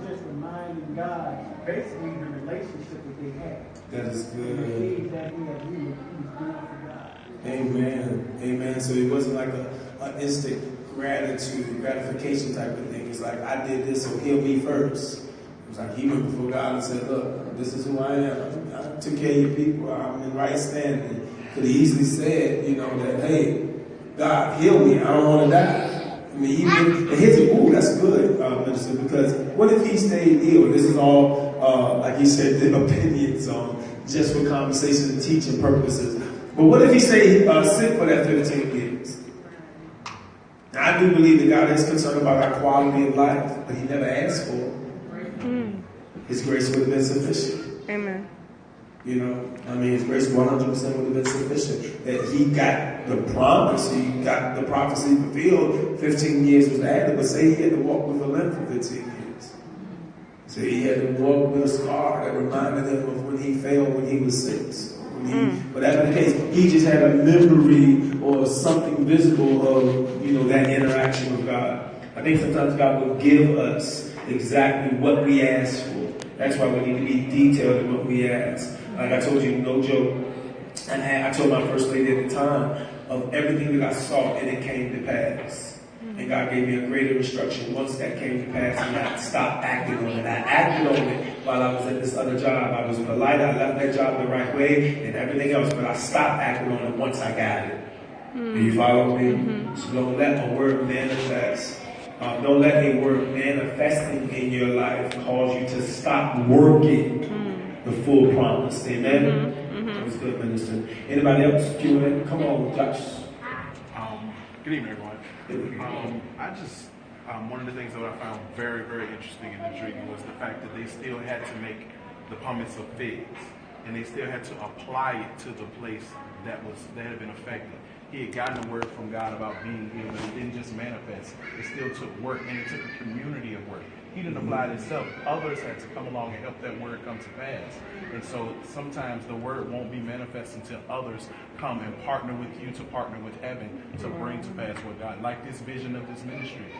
just reminding God basically the relationship that they had. That is good. The age that he was doing for God. Amen. Amen. So it wasn't like an instant gratification type of thing. It's like, I did this, so heal me first. It was like he went before God and said, look, this is who I am. I took care of your people. I'm in right standing. Could he easily said, that, hey, God, heal me. I don't want to die. I mean, even that's good, Minister, because what if he stayed ill? This is all, like he said, the opinion zone, just for conversation and teaching purposes. But what if he stayed sick for that 15 years? Now, I do believe that God is concerned about our quality of life, but He never asked for it. His grace would have been sufficient. Amen. You know, I mean, His grace 100% would have been sufficient. That He got the promise, He got the prophecy fulfilled. 15 years was added, but say He had to walk with a limp for 15 years. Say He had to walk with a scar that reminded Him of when He fell when He was 6. Whatever the case, He just had a memory or something visible of, you know, that interaction with God. I think sometimes God will give us exactly what we ask for. That's why we need to be detailed in what we ask. Like I told you, no joke. And I told my first lady at the time of everything that I saw, and it came to pass. And God gave me a greater instruction once that came to pass, and I stopped acting on it. I acted on it while I was at this other job. I was polite. I left that job the right way and everything else, but I stopped acting on it once I got it. Do you follow me? So don't let a word manifest. Don't let a word manifesting in your life cause you to stop working the full promise. Amen? That was good, minister. Anybody else? Q&A? Come on, Josh. Good evening, everyone. One of the things that I found very, very interesting and intriguing was the fact that they still had to make the pumice of figs, and they still had to apply it to the place that had been affected. He had gotten a word from God about being healed, but it didn't just manifest. It still took work, and it took a community of work. He didn't apply it himself. Others had to come along and help that word come to pass. And so sometimes the word won't be manifest until others come and partner with you to partner with heaven to bring to pass what God, like this vision of this ministry.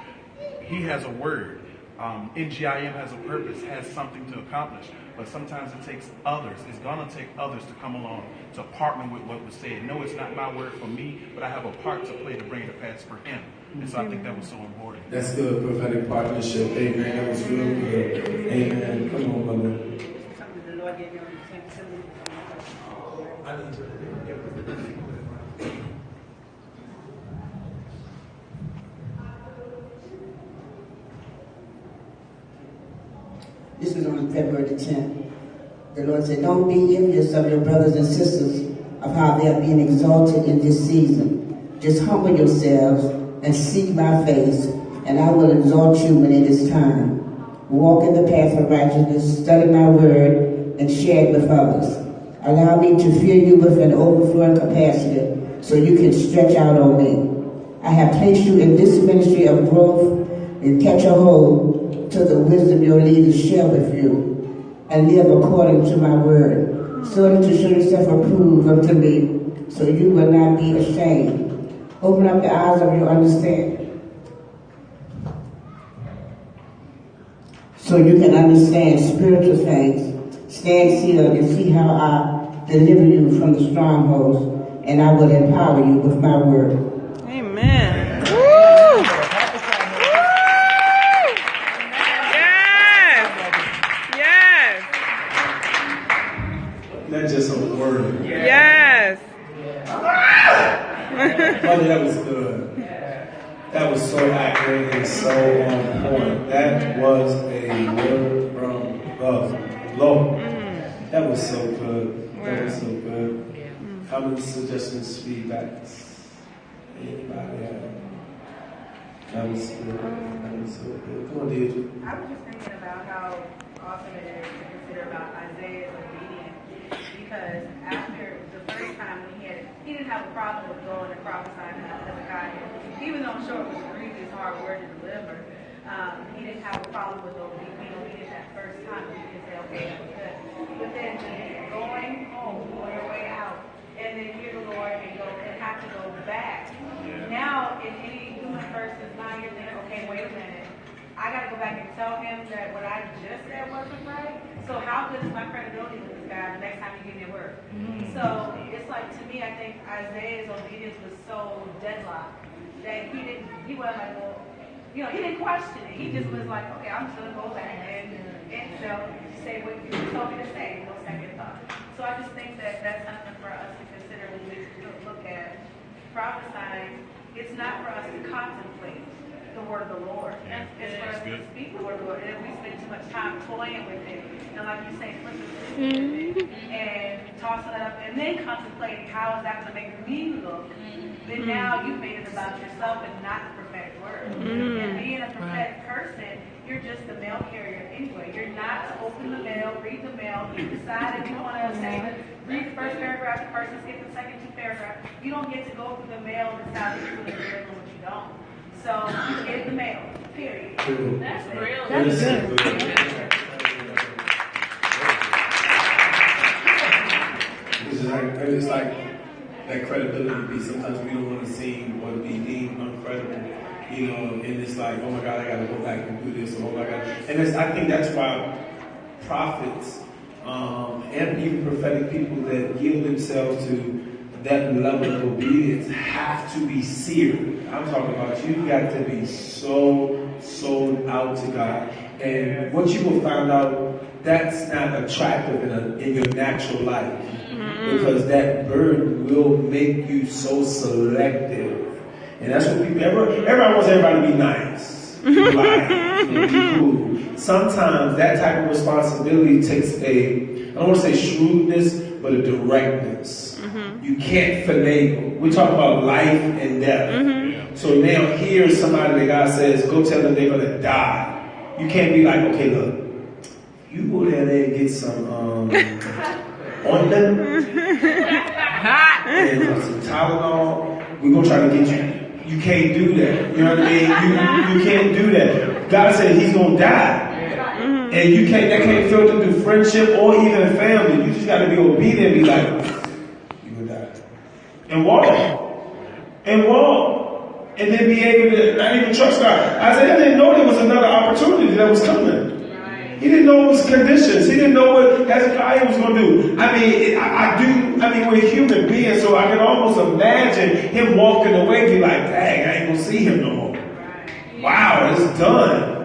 He has a word. NGIM has a purpose, has something to accomplish. But sometimes it takes others. It's going to take others to come along to partner with what was said. No, it's not my word for me, but I have a part to play to bring it to pass for Him. And so I think that was so important. That's good, prophetic partnership. Amen. That was real good. Amen. Come on, mother. Something the Lord gave you on the sensibility. I need to. This is on February the 10th. The Lord said, don't be envious of your brothers and sisters of how they are being exalted in this season. Just humble yourselves and seek my face, and I will exalt you when it is time. Walk in the path of righteousness, study my word, and share it with others. Allow me to fill you with an overflowing capacity so you can stretch out on me. I have placed you in this ministry of growth and catch a hold to the wisdom your leaders share with you, and live according to my word, so to show yourself approved unto me, so you will not be ashamed. Open up the eyes of your understanding, so you can understand spiritual things. Stand still and see how I deliver you from the strongholds, and I will empower you with my word. Amen. That's just a word. Yes. Mother, that was good. That was so accurate and so on point. That was a word from the Lord. That was so good. That was so good. Comments, suggestions, feedbacks? Anybody have? That was good. That was so good. Come on, Deidre. I was just thinking about how awesome it is to consider about Isaiah's obedience, because after the first time when he didn't have a problem with going and prophesying to Hezekiah, even though I'm sure it was a grievous hard word to deliver. He didn't have a problem with being obedient that first time. He could say, okay, that was good. But then going home, on your way out, and then hear the Lord and go and have to go back. Now, in any human person's mind, you're thinking, okay, wait a minute. I got to go back and tell him that what I just said wasn't right. So how good is my credibility with this guy the next time you give me a word? So it's like, to me, I think Isaiah's obedience was so deadlocked that he wasn't like, well, he didn't question it. He just was like, okay, I'm just going to go back and say what you told me to say, no second thought. So I just think that that's something for us to consider when we look at prophesying. It's not for us to contemplate. the word of the Lord. Yeah. It's for us to speak the word of the Lord. And we spend too much time toying with it. And like you say, flipping and tossing it up and then contemplating how is that going to make me look. Then now you've made it about yourself and not the prophetic word. And being a prophetic person, you're just the mail carrier anyway. You're not to open the mail, read the mail, you decide if you want to read the first paragraph, the first, skip the second 2 paragraphs. You don't get to go through the mail and decide what you want to do and what you don't. So you get the mail, period. That's real. That's good. It's like that credibility piece. Sometimes we don't want to seem or be deemed uncredible, you know, and it's like, oh my God, I got to go back and do this, or oh my God. And I think that's why prophets and even prophetic people that yield themselves to that level of obedience have to be seared. I'm talking about you got to be so sold out to God. And what you will find out, that's not attractive in your natural life. Because that burden will make you so selective. And that's what people, everybody wants everybody to be nice. Be cool. Sometimes that type of responsibility takes I don't want to say shrewdness, but a directness. You can't finagle. We're talking about life and death. So now here's somebody that God says, go tell them they're going to die. You can't be like, okay, look, you go down there and get some ointment and some Tylenol. We're going to try to get you. You can't do that. You know what I mean? You can't do that. God said he's going to die. And that can't filter through friendship or even family. You just got to be obedient and be like, you're going to die. And walk. And then be able to not even trust God. Isaiah didn't know there was another opportunity that was coming. He didn't know it was conditions. He didn't know what Hezekiah was going to do. I mean, we're human beings, so I can almost imagine him walking away, be like, dang, I ain't going to see him no more. Wow, it's done.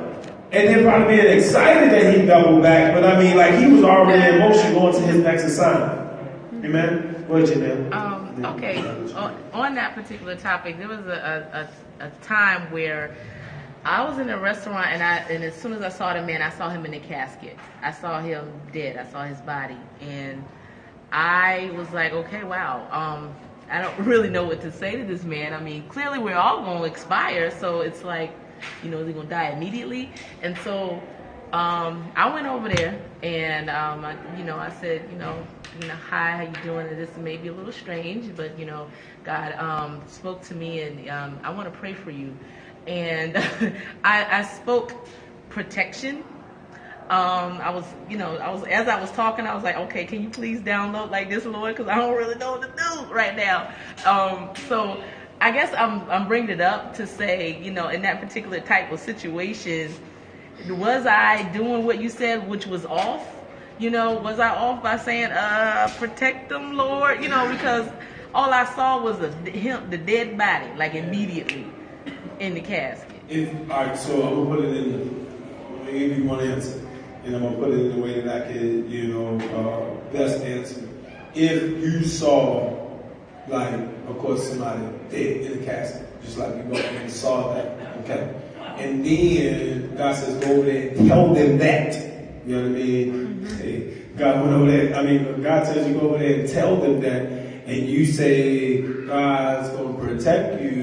And then probably being excited that he doubled back, but I mean, like, he was already in motion going to his next assignment. Amen? Go ahead, Janelle. Okay, on that particular topic, there was a time where I was in a restaurant, and as soon as I saw the man, I saw him in the casket. I saw him dead. I saw his body, and I was like, okay, wow. I don't really know what to say to this man. I mean, clearly we're all going to expire, so it's like, is he going to die immediately? And so I went over there, and I said, hi, how you doing? And this may be a little strange, but God spoke to me, and I want to pray for you. And I spoke protection. I was as I was talking, I was like, okay, can you please download like this, Lord? Because I don't really know what to do right now. So I guess I'm bringing it up to say, in that particular type of situation, was I doing what you said, which was off? Was I off by saying, protect them, Lord? Because all I saw was the dead body, like immediately in the casket. All right, so I'm going to put it in, I'm going to give you one answer, and I'm going to put it in the way that I could, best answer. If you saw, like, of course, somebody dead in a casket, just like you go and saw that, okay? And then God says, go over there and tell them that. You know what I mean? Hey, God went over there. I mean, God tells you go over there and tell them that, and you say, God's going to protect you,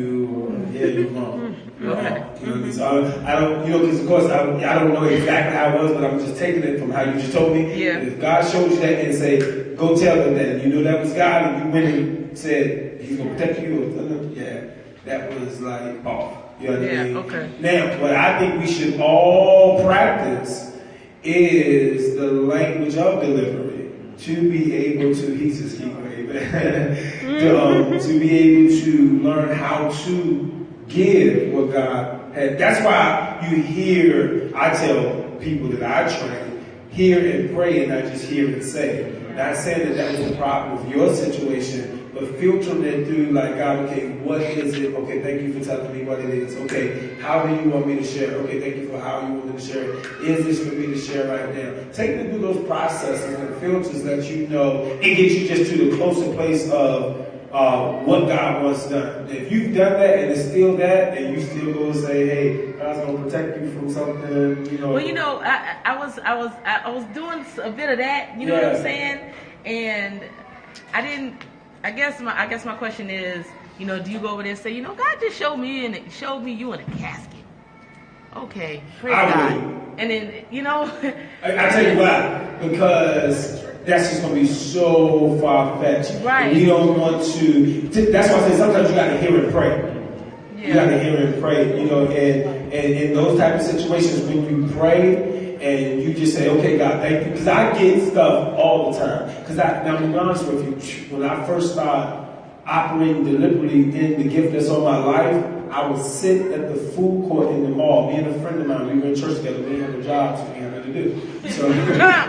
yeah, you're wrong. Okay. So I don't, because of course I don't know exactly how it was, but I'm just taking it from how you just told me. Yeah. If God showed you that and say, go tell them that, and you knew that was God, and you went and said he's gonna protect you, yeah, that was like off. You know what I mean? Okay. Now, what I think we should all practice is the language of delivery, to be able to, he's just keep away, to be able to learn how to give what God had. That's why you hear, I tell people that I train, hear and pray and not just hear and say. Not saying that was the problem with your situation, but filtering it through like, God, okay, what is it? Okay, thank you for telling me what it is. Okay, how do you want me to share? Okay, thank you for how you want me to share it. Is this for me to share right now? Take them through those processes and filters that it gets you just to the closer place of what God wants done. If you've done that and it's still that, and you still go and say, "Hey, God's gonna protect you from something," you know. Well, you know, I was doing a bit of that. You know what I'm saying? And I didn't. I guess my question is, you know, do you go over there and say, you know, God just showed me you in a casket? Okay, praise God. And then, you know, I tell you why, because that's just going to be so far-fetched. Right. We don't want to, that's why I say sometimes you got to hear and pray. Yeah. You got to hear and pray, you know, and in those type of situations when you pray and you just say, okay, God, thank you. Because I get stuff all the time. Because now, to be honest with you, when I first started operating deliberately in the gift that's on my life, I would sit at the food court in the mall. Me and a friend of mine, we were in church together. We didn't have a job, so we had nothing to do. So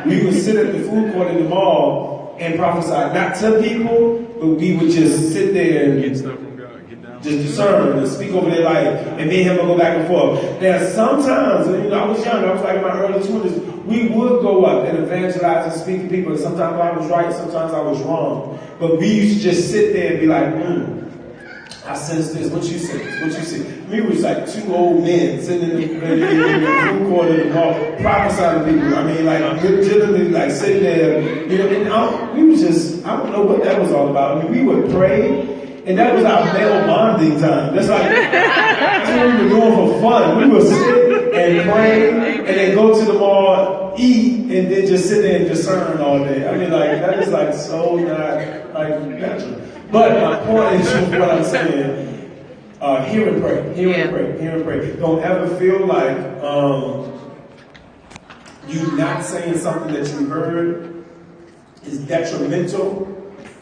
we would sit at the food court in the mall and prophesy, not to people, but we would just sit there and get stuff from God, get down, just discern and speak over their life. And me and him would go back and forth. Now, sometimes, you know, I was young. I was like in my early 20s. We would go up and evangelize and speak to people. And sometimes I was right, sometimes I was wrong. But we used to just sit there and be like, I sense this. What you sense? What you see? We was like two old men sitting in the food court of the mall, prophesying to people. I mean, like legitimately, like sitting there, you know. And we was just, I don't know what that was all about. I mean, we would pray, and that was our male bonding time. That's what we were doing for fun. We would sit and pray, and then go to the mall, eat, and then just sit there and discern all day. I mean, like that is like so not like natural. But my point is what I'm saying, hear and pray, hear and pray. Don't ever feel like you not saying something that you heard is detrimental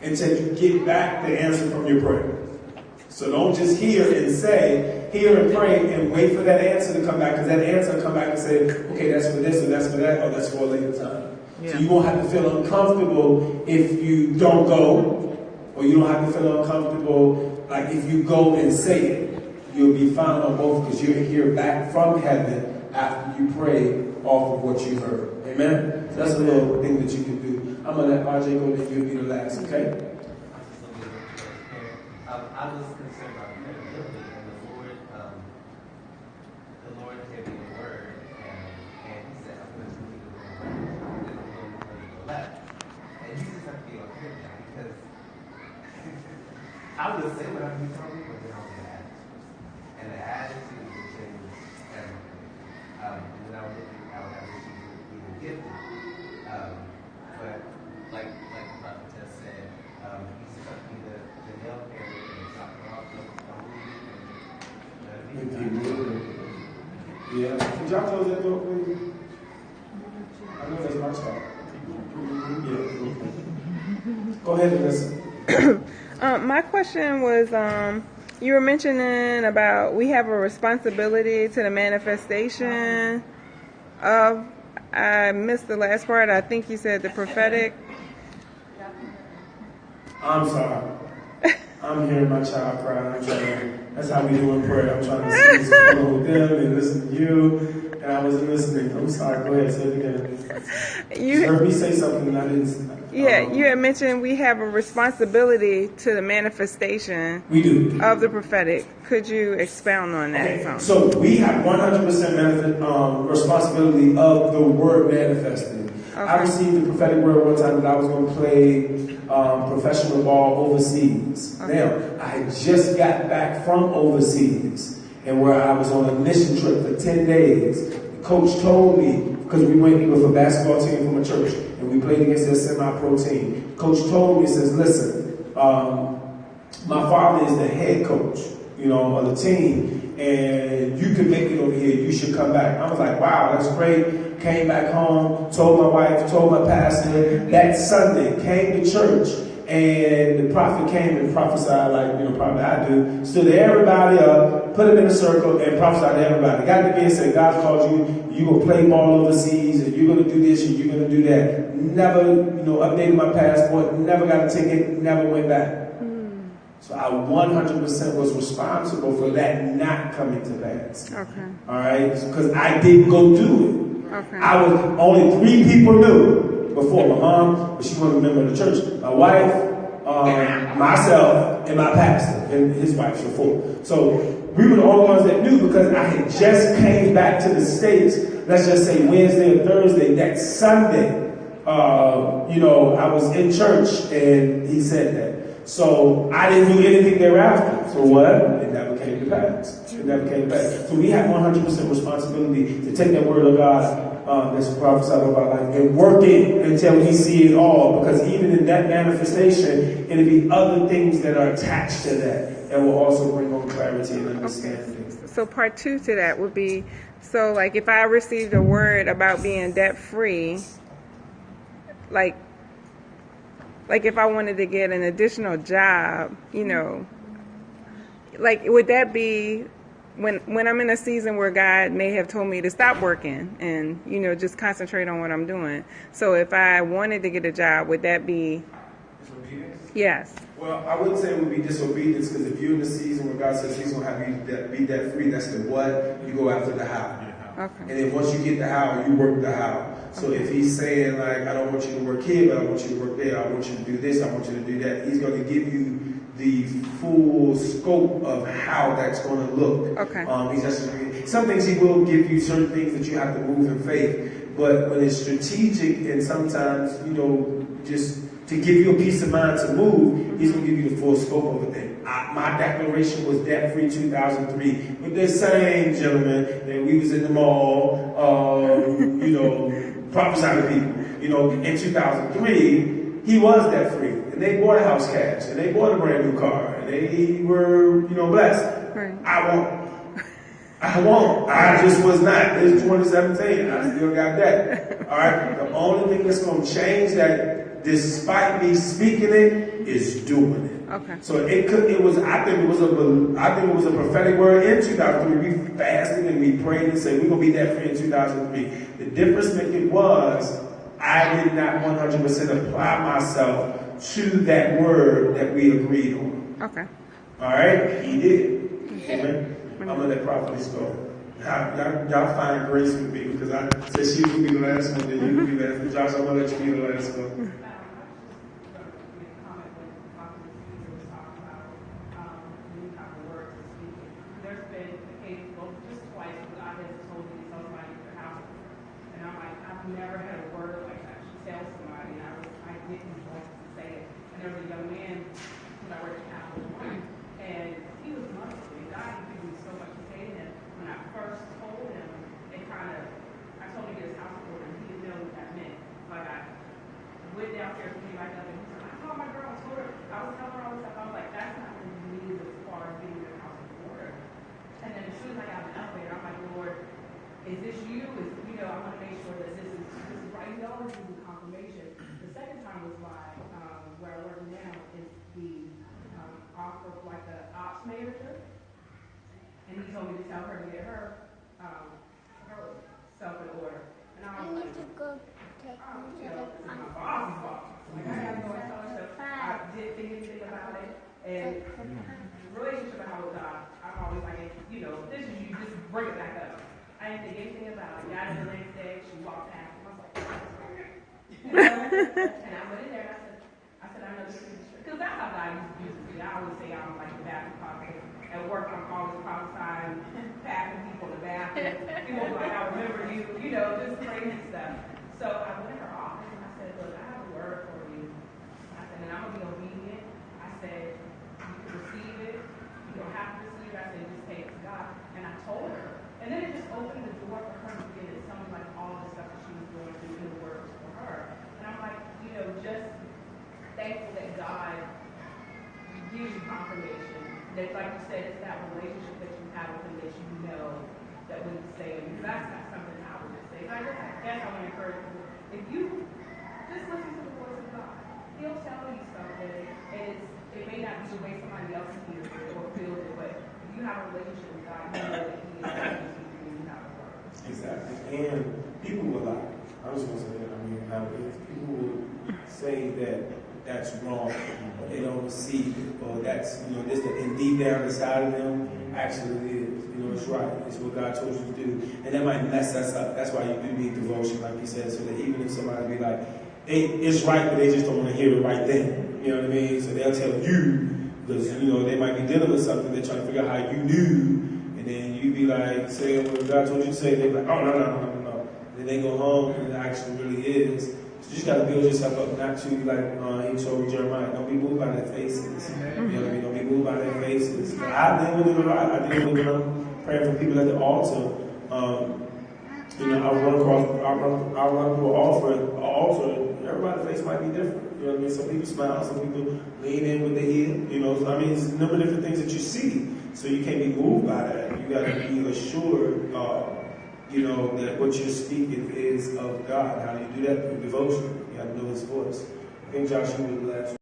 until you get back the answer from your prayer. So don't just hear and say, hear and pray and wait for that answer to come back, because that answer will come back and say, okay, that's for this or that's for that or that's for a later time. Yeah. So you won't have to feel uncomfortable if you don't go. Or you don't have to feel uncomfortable, like if you go and say it, you'll be fine on both because you'll hear back from heaven after you pray off of what you heard. Amen? So that's a little thing that you can do. I'm going to let RJ go, then you'll be the last, okay? I was concerned about credibility, and the Lord gave me a word, and He said, I'm going to lead you to the right, and then I'm going to lead you to the left. And you just have to be okay with that, because I would say whatever you tell me, but then I'll get an attitude. And the attitude will change everything. And then I would have issues with being gifted. But like the prophetess said, he struck me the nail area and shot me off Yeah. Can y'all close that door, please? I know that's my child. Yeah. Go ahead and listen. My question was, you were mentioning about we have a responsibility to the manifestation of, I missed the last part, I think you said the prophetic. I'm sorry. I'm hearing my child cry. That's how we do in prayer. I'm trying to sit with them and listen to you, and I wasn't listening. I'm sorry. Go ahead, say it again. You heard me say something and I didn't. Yeah, you had mentioned we have a responsibility to the manifestation of the prophetic. Could you expound on that? Okay. So we have 100% responsibility of the word manifesting. Okay. I received the prophetic word one time that I was going to play professional ball overseas. Okay. Now, I had just got back from overseas, and where I was on a mission trip for 10 days. The coach told me, because we went with a basketball team from a church, and we played against their semi-pro team. Coach told me, he says, listen, my father is the head coach, you know, of the team, and you can make it over here. You should come back. I was like, wow, that's great. Came back home, told my wife, told my pastor. That Sunday, came to church, and the prophet came and prophesied like, you know, probably I do. Stood everybody up, put them in a circle, and prophesied to everybody. Got to be and said, God called you. You're going to play ball overseas, and you're going to do this, and you're going to do that. Never, you know, updated my passport, never got a ticket, never went back. So I 100% was responsible for that not coming to pass. Okay. All right? Because I didn't go do it. Okay. I was, only 3 people knew before. My mom, but she wasn't a member of the church. My wife, myself and my pastor and his wife were 4. So we were the only ones that knew because I had just came back to the States, let's just say Wednesday or Thursday. That Sunday, I was in church and he said that. So I didn't do anything thereafter. So what? It never came to pass. It never came to pass. So we have 100% responsibility to take that word of God that's prophesied over our life and work it until we see it all. Because even in that manifestation, it'll be other things that are attached to that will also bring on clarity and understanding. Okay. So part 2 to that would be, so like if I received a word about being debt free, like if I wanted to get an additional job, like would that be when I'm in a season where God may have told me to stop working and, just concentrate on what I'm doing. So if I wanted to get a job, would that be Disobedience? Yes. Well, I wouldn't say it would be disobedience, because if you're in the season where God says he's going to have you be debt free, that's the what, you go after the how. Okay. And then once you get the how, you work the how. So if he's saying, like, I don't want you to work here, but I want you to work there, I want you to do this, I want you to do that, he's going to give you the full scope of how that's going to look. Okay. Some things he will give you, certain things that you have to move in faith. But when it's strategic and sometimes, just to give you a peace of mind to move, he's going to give you the full scope of a thing. My declaration was debt-free 2003. With this same gentleman that we was in the mall, prophesying to people, in 2003, he was debt-free. And they bought a house cash, and they bought a brand new car, and they were, blessed. Right. I won't. I just was not. It's 2017. I still got that. All right. The only thing that's going to change that, despite me speaking it, is doing it. Okay. So I think it was a prophetic word in 2003. We fasted and we prayed and said we're gonna be debt free in 2003. The difference making was I did not 100% apply myself to that word that we agreed on. Okay. All right. He did. Amen. I'm gonna let Prophetess go. Y'all find grace with me because I said she would be the last one, then you would be the last one. Josh, I'm gonna let you be the last one. Never had a word like that. She tells somebody, and I didn't want to say it. And there was a young man when I worked at Hathaway, and he was Muslim. God had given me so much to say to him. When I first told him, I told him to get his house in order, and he didn't know what that meant. Like I went downstairs and came back up, and he said, I called my girl and told her, I was telling her all this stuff. I was like, that's not what you need as far as getting your house in order. And then as soon as I got the elevator, I'm like, Lord, is this you? I want to make sure that this is right. He always gives me confirmation. The second time was where I work now is the offer of like the ops manager, and he told me to tell her to get her self in order. And I was like, this is my boss's boss. Like I gotta go and tell her. So I didn't think anything about it, and relationship I have with God, I'm always like, this is you. Just bring it back up. I didn't think anything about it. Got in the next day, she walked past me. I was like, and I went in there and I said, I know this is true. Because that's how God uses me. I always say I'm like the bathroom prophet. At work, I'm always prophesying, passing people in the bathroom. People are like, I remember you, just crazy stuff. So I went in her office and I said, look, I have a word for you. I said, and I'm going to be obedient. I said, you can receive it. You don't have to receive it. I said, just take it to God. And I told her. And then it just opened the door for her to begin to tell me like all the stuff that she was going through in the words for her. And I'm like, just thankful that God gives you confirmation. That, like you said, it's that relationship that you have with him that you know that when you say it. Because that's not something I would just say. So I guess I want to encourage people. If you just listen to the voice of God, he'll tell you something, and it may not be the way somebody else hears it or feels it, but if you have a relationship with God, you know that he is telling you when you have a word. Exactly. And people will lie. I was going to say that. If people will say that that's wrong, or they don't receive it, or that's, this, and deep down inside of them, actually it is. It's right. It's what God told you to do. And that might mess us up. That's why you do need devotion, like you said, so that even if somebody be like, it's right, but they just don't want to hear the right thing. You know what I mean? So they'll tell you, because, you know, they might be dealing with something, they're trying to figure out how you knew, and then you be like, saying what God told you to say, they're like, oh, no. Then they go home, and it actually really is. So you just got to build yourself up, not to, like he told Jeremiah, don't be moved by their faces. You know what I mean? Don't be moved by their faces. But I deal with it a lot. I deal with it when I'm praying for people at the altar. You know, I run through an altar, everybody's face might be different. You know what I mean? Some people smile, some people lean in with their head. You know, so, I mean, there's a number of different things that you see. So you can't be moved by that. You got to be assured, you know, that what you're speaking is of God. How do you do that? Through devotion. You got to know His voice. I think Josh, you were the last one.